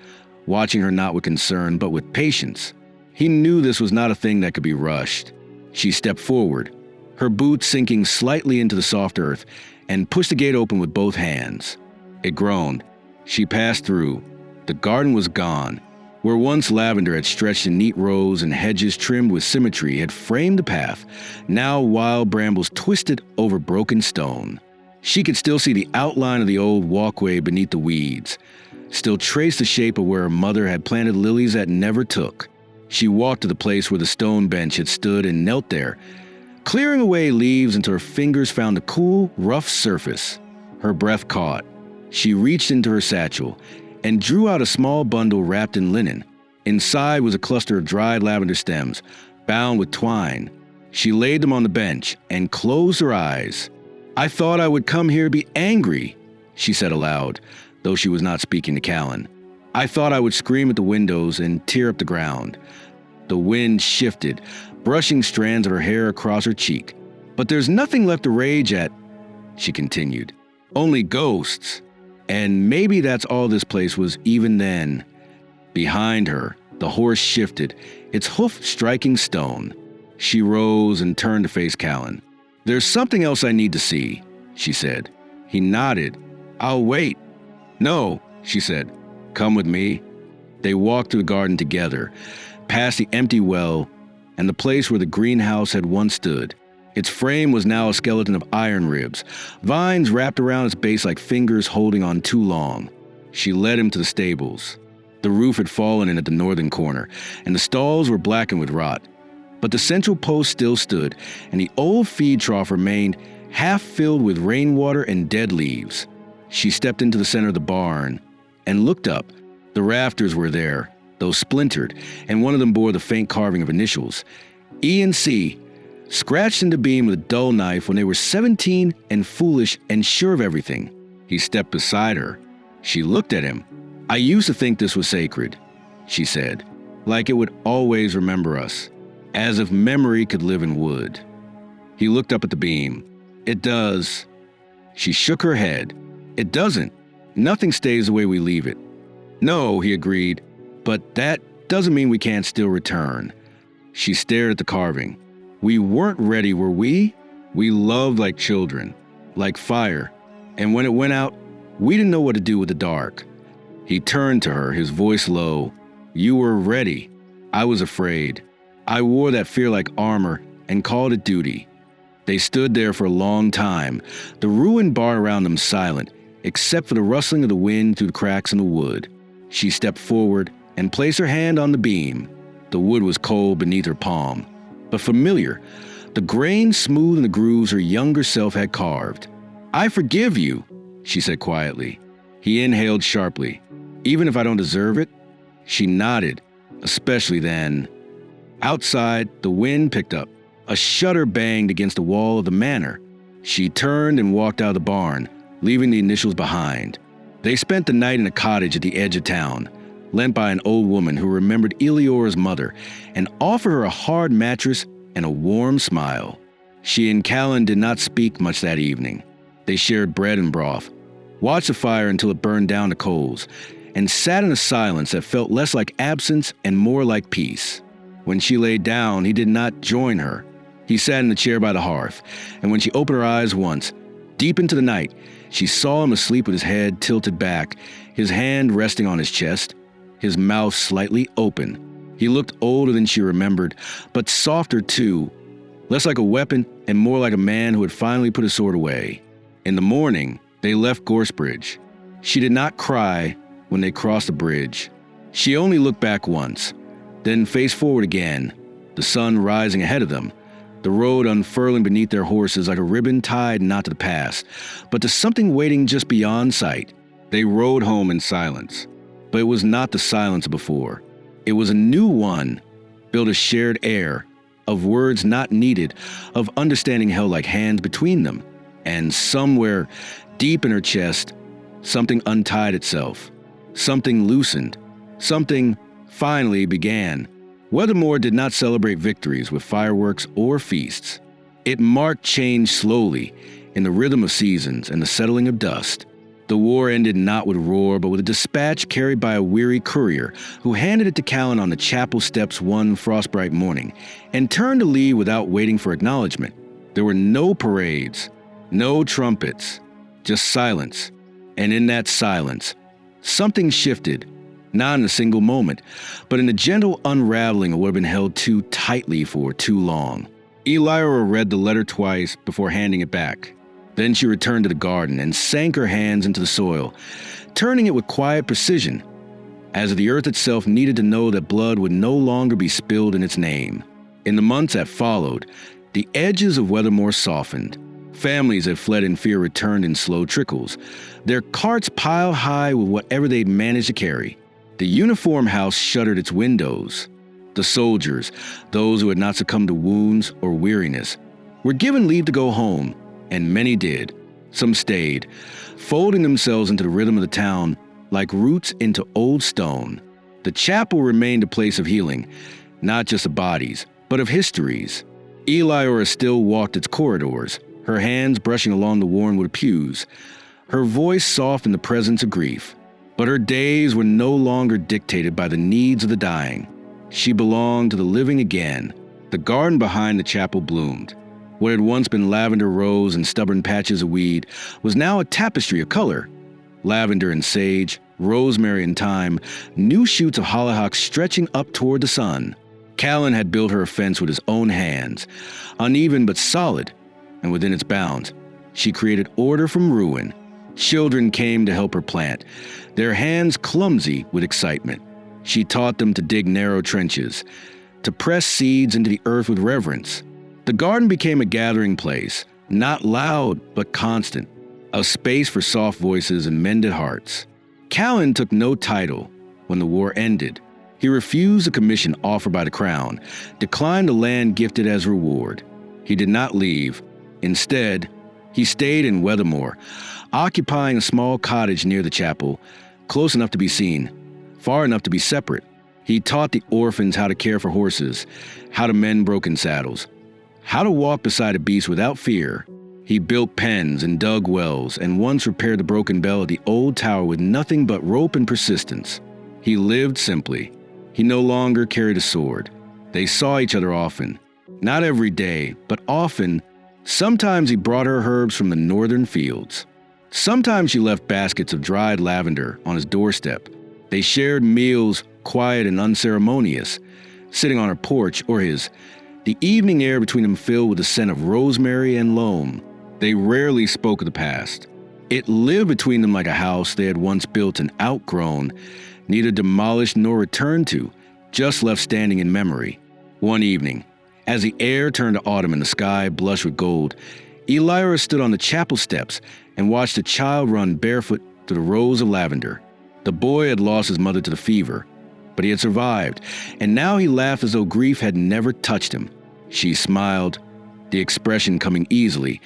watching her not with concern but with patience. He knew this was not a thing that could be rushed. She stepped forward, her boots sinking slightly into the soft earth, and pushed the gate open with both hands. It groaned. She passed through. The garden was gone. Where once lavender had stretched in neat rows and hedges trimmed with symmetry had framed the path, now wild brambles twisted over broken stone. She could still see the outline of the old walkway beneath the weeds, still trace the shape of where her mother had planted lilies that never took. She walked to the place where the stone bench had stood and knelt there, clearing away leaves until her fingers found the cool, rough surface. Her breath caught. She reached into her satchel and drew out a small bundle wrapped in linen. Inside was a cluster of dried lavender stems, bound with twine. She laid them on the bench and closed her eyes. "I thought I would come here to be angry," she said aloud, though she was not speaking to Callan. "I thought I would scream at the windows and tear up the ground." The wind shifted, brushing strands of her hair across her cheek. "But there's nothing left to rage at," she continued. "Only ghosts. And maybe that's all this place was even then." Behind her, the horse shifted, its hoof striking stone. She rose and turned to face Callan. "There's something else I need to see," she said. He nodded. "I'll wait." "No," she said. "Come with me." They walked through the garden together, past the empty well and the place where the greenhouse had once stood. Its frame was now a skeleton of iron ribs, vines wrapped around its base like fingers holding on too long. She led him to the stables. The roof had fallen in at the northern corner, and the stalls were blackened with rot. But the central post still stood, and the old feed trough remained half filled with rainwater and dead leaves. She stepped into the center of the barn and looked up. The rafters were there, though splintered, and one of them bore the faint carving of initials, E and C, scratched into beam with a dull knife when they were 17 and foolish and sure of everything. He stepped beside her. She looked at him. "I used to think this was sacred," she said, "like it would always remember us, as if memory could live in wood." He looked up at the beam. "It does." She shook her head. "It doesn't. Nothing stays the way we leave it." "No," he agreed, "but that doesn't mean we can't still return." She stared at the carving. "We weren't ready, were we? We loved like children, like fire, and when it went out, we didn't know what to do with the dark." He turned to her, his voice low. "You were ready. I was afraid. I wore that fear like armor and called it duty." They stood there for a long time, the ruined barn around them silent, except for the rustling of the wind through the cracks in the wood. She stepped forward and placed her hand on the beam. The wood was cold beneath her palm, but familiar, the grain smooth in the grooves her younger self had carved. "I forgive you," she said quietly. He inhaled sharply. "Even if I don't deserve it?" She nodded, especially then. Outside, the wind picked up. A shutter banged against the wall of the manor. She turned and walked out of the barn, leaving the initials behind. They spent the night in a cottage at the edge of town, lent by an old woman who remembered Eliora's mother and offered her a hard mattress and a warm smile. She and Callan did not speak much that evening. They shared bread and broth, watched the fire until it burned down to coals, and sat in a silence that felt less like absence and more like peace. When she lay down, he did not join her. He sat in the chair by the hearth, and when she opened her eyes once, deep into the night, she saw him asleep with his head tilted back, his hand resting on his chest, his mouth slightly open. He looked older than she remembered, but softer too, less like a weapon and more like a man who had finally put his sword away. In the morning, they left Gorsebridge. She did not cry when they crossed the bridge. She only looked back once, then faced forward again, the sun rising ahead of them, the road unfurling beneath their horses like a ribbon tied not to the past, but to something waiting just beyond sight. They rode home in silence, but it was not the silence before. It was a new one, built of shared air, of words not needed, of understanding held like hands between them. And somewhere, deep in her chest, something untied itself, something loosened, something finally began. Weathermore did not celebrate victories with fireworks or feasts. It marked change slowly, in the rhythm of seasons and the settling of dust. The war ended not with a roar, but with a dispatch carried by a weary courier who handed it to Callan on the chapel steps one frostbright morning and turned to leave without waiting for acknowledgement. There were no parades, no trumpets, just silence. And in that silence, something shifted, not in a single moment, but in the gentle unraveling of what had been held too tightly for too long. Elira read the letter twice before handing it back. Then she returned to the garden and sank her hands into the soil, turning it with quiet precision, as if the earth itself needed to know that blood would no longer be spilled in its name. In the months that followed, the edges of Weathermore softened. Families that fled in fear returned in slow trickles, their carts piled high with whatever they'd managed to carry. The uniform house shuttered its windows. The soldiers, those who had not succumbed to wounds or weariness, were given leave to go home, and many did. Some stayed, folding themselves into the rhythm of the town like roots into old stone. The chapel remained a place of healing, not just of bodies, but of histories. Eliora still walked its corridors, her hands brushing along the worn wood pews, her voice soft in the presence of grief. But her days were no longer dictated by the needs of the dying. She belonged to the living again. The garden behind the chapel bloomed. What had once been lavender rose and stubborn patches of weed was now a tapestry of color. Lavender and sage, rosemary and thyme, new shoots of hollyhock stretching up toward the sun. Callan had built her a fence with his own hands, uneven but solid, and within its bounds, she created order from ruin. Children came to help her plant, their hands clumsy with excitement. She taught them to dig narrow trenches, to press seeds into the earth with reverence. The garden became a gathering place, not loud but constant, a space for soft voices and mended hearts. Callan took no title when the war ended. He refused a commission offered by the crown, declined the land gifted as reward. He did not leave. Instead, he stayed in Weathermore, occupying a small cottage near the chapel, close enough to be seen, far enough to be separate. He taught the orphans how to care for horses, how to mend broken saddles, how to walk beside a beast without fear. He built pens and dug wells, and once repaired the broken bell of the old tower with nothing but rope and persistence. He lived simply. He no longer carried a sword. They saw each other often. Not every day, but often. Sometimes he brought her herbs from the northern fields. Sometimes she left baskets of dried lavender on his doorstep. They shared meals, quiet and unceremonious, sitting on her porch or his, the evening air between them filled with the scent of rosemary and loam. They rarely spoke of the past. It lived between them like a house they had once built and outgrown, neither demolished nor returned to, just left standing in memory. One evening, as the air turned to autumn and the sky blushed with gold, Elira stood on the chapel steps and watched a child run barefoot through the rows of lavender. The boy had lost his mother to the fever, but he had survived, and now he laughed as though grief had never touched him. She smiled, the expression coming easily,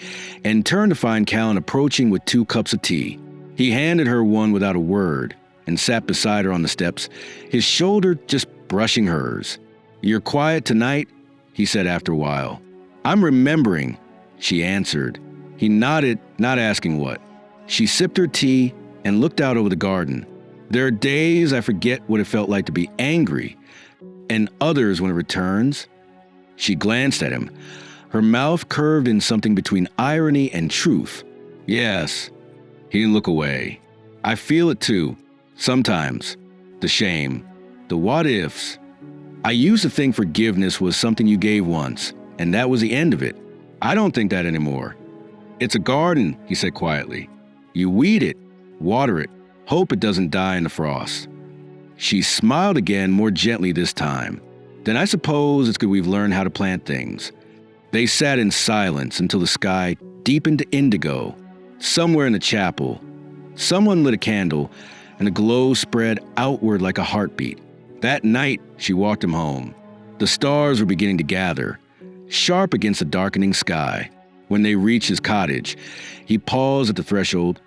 and turned to find Callan approaching with 2 cups of tea. He handed her one without a word and sat beside her on the steps, his shoulder just brushing hers. "You're quiet tonight?" he said after a while. "I'm remembering," she answered. He nodded, not asking what. She sipped her tea and looked out over the garden. "There are days I forget what it felt like to be angry, and others when it returns." She glanced at him, her mouth curved in something between irony and truth. "Yes." He didn't look away. "I feel it too. Sometimes. The shame. The what-ifs. I used to think forgiveness was something you gave once, and that was the end of it. I don't think that anymore. It's a garden," he said quietly. "You weed it, water it, hope it doesn't die in the frost." She smiled again, more gently this time. "Then I suppose it's good we've learned how to plant things." They sat in silence until the sky deepened to indigo. Somewhere in the chapel, someone lit a candle, and the glow spread outward like a heartbeat. That night, she walked him home. The stars were beginning to gather, sharp against the darkening sky. When they reached his cottage, he paused at the threshold,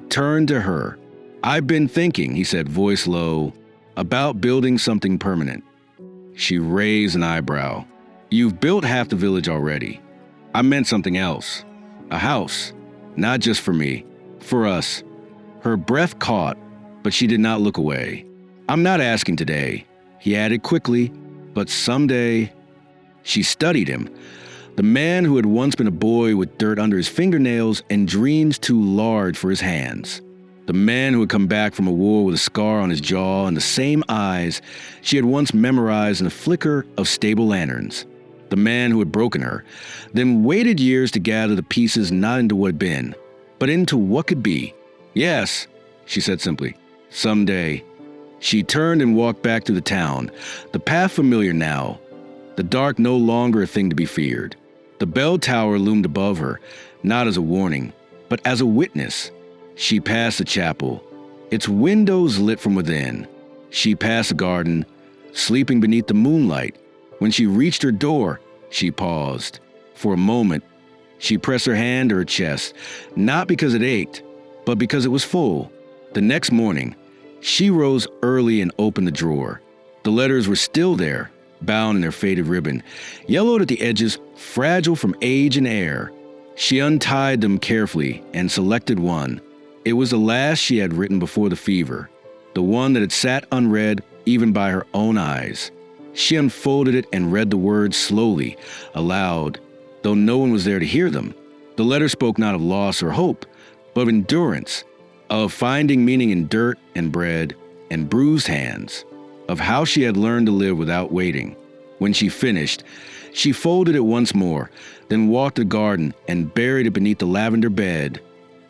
turned to her. "I've been thinking," he said, voice low, about building something permanent. She raised an eyebrow. You've built half the village already. I meant something else. A house. Not just for me. For us. Her breath caught, but she did not look away. I'm not asking today, he added quickly, but someday. She studied him. The man who had once been a boy with dirt under his fingernails and dreams too large for his hands. The man who had come back from a war with a scar on his jaw and the same eyes she had once memorized in the flicker of stable lanterns. The man who had broken her, then waited years to gather the pieces not into what had been, but into what could be. Yes, she said simply. Someday. She turned and walked back through the town, the path familiar now, the dark no longer a thing to be feared. The bell tower loomed above her, not as a warning, but as a witness. She passed the chapel, its windows lit from within. She passed the garden, sleeping beneath the moonlight. When she reached her door, she paused. For a moment, she pressed her hand to her chest, not because it ached, but because it was full. The next morning, she rose early and opened the drawer. The letters were still there, bound in their faded ribbon, yellowed at the edges, fragile from age and air. She untied them carefully and selected one. It was the last she had written before the fever, the one that had sat unread even by her own eyes. She unfolded it and read the words slowly, aloud, though no one was there to hear them. The letter spoke not of loss or hope, but of endurance, of finding meaning in dirt and bread and bruised hands, of how she had learned to live without waiting. When she finished, she folded it once more, then walked the garden and buried it beneath the lavender bed,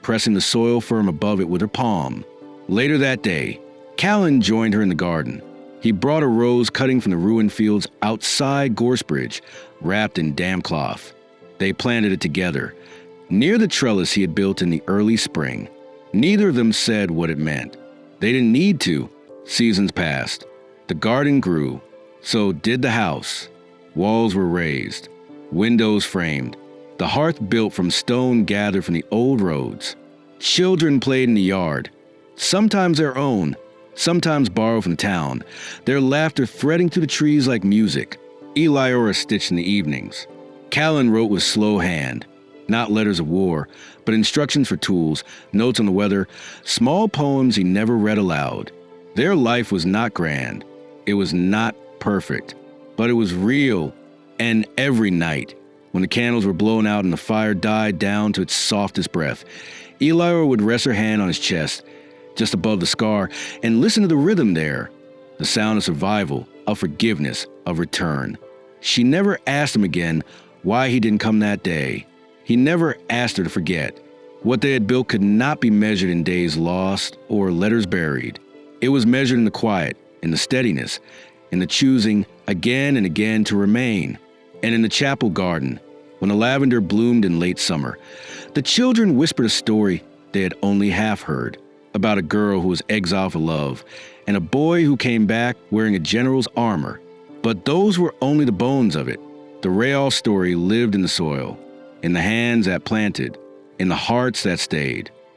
pressing the soil firm above it with her palm. Later that day, Callan joined her in the garden. He brought a rose cutting from the ruined fields outside Gorsebridge, wrapped in damp cloth. They planted it together, near the trellis he had built in the early spring. Neither of them said what it meant. They didn't need to. Seasons passed. The garden grew. So did the house. Walls were raised. Windows framed. The hearth built from stone gathered from the old roads. Children played in the yard. Sometimes their own, sometimes borrowed from town, their laughter threading through the trees like music. Eliora stitched in the evenings. Callan wrote with slow hand, not letters of war, but instructions for tools, notes on the weather, small poems he never read aloud. Their life was not grand. It was not perfect, but it was real. And every night, when the candles were blown out and the fire died down to its softest breath, Eliora would rest her hand on his chest, just above the scar, and listen to the rhythm there, the sound of survival, of forgiveness, of return. She never asked him again why he didn't come that day. He never asked her to forget. What they had built could not be measured in days lost or letters buried. It was measured in the quiet, in the steadiness, in the choosing again and again to remain. And in the chapel garden, when the lavender bloomed in late summer, the children whispered a story they had only half heard, about a girl who was exiled for love, and a boy who came back wearing a general's armor. But those were only the bones of it. The real story lived in the soil, in the hands that planted, in the hearts that stayed.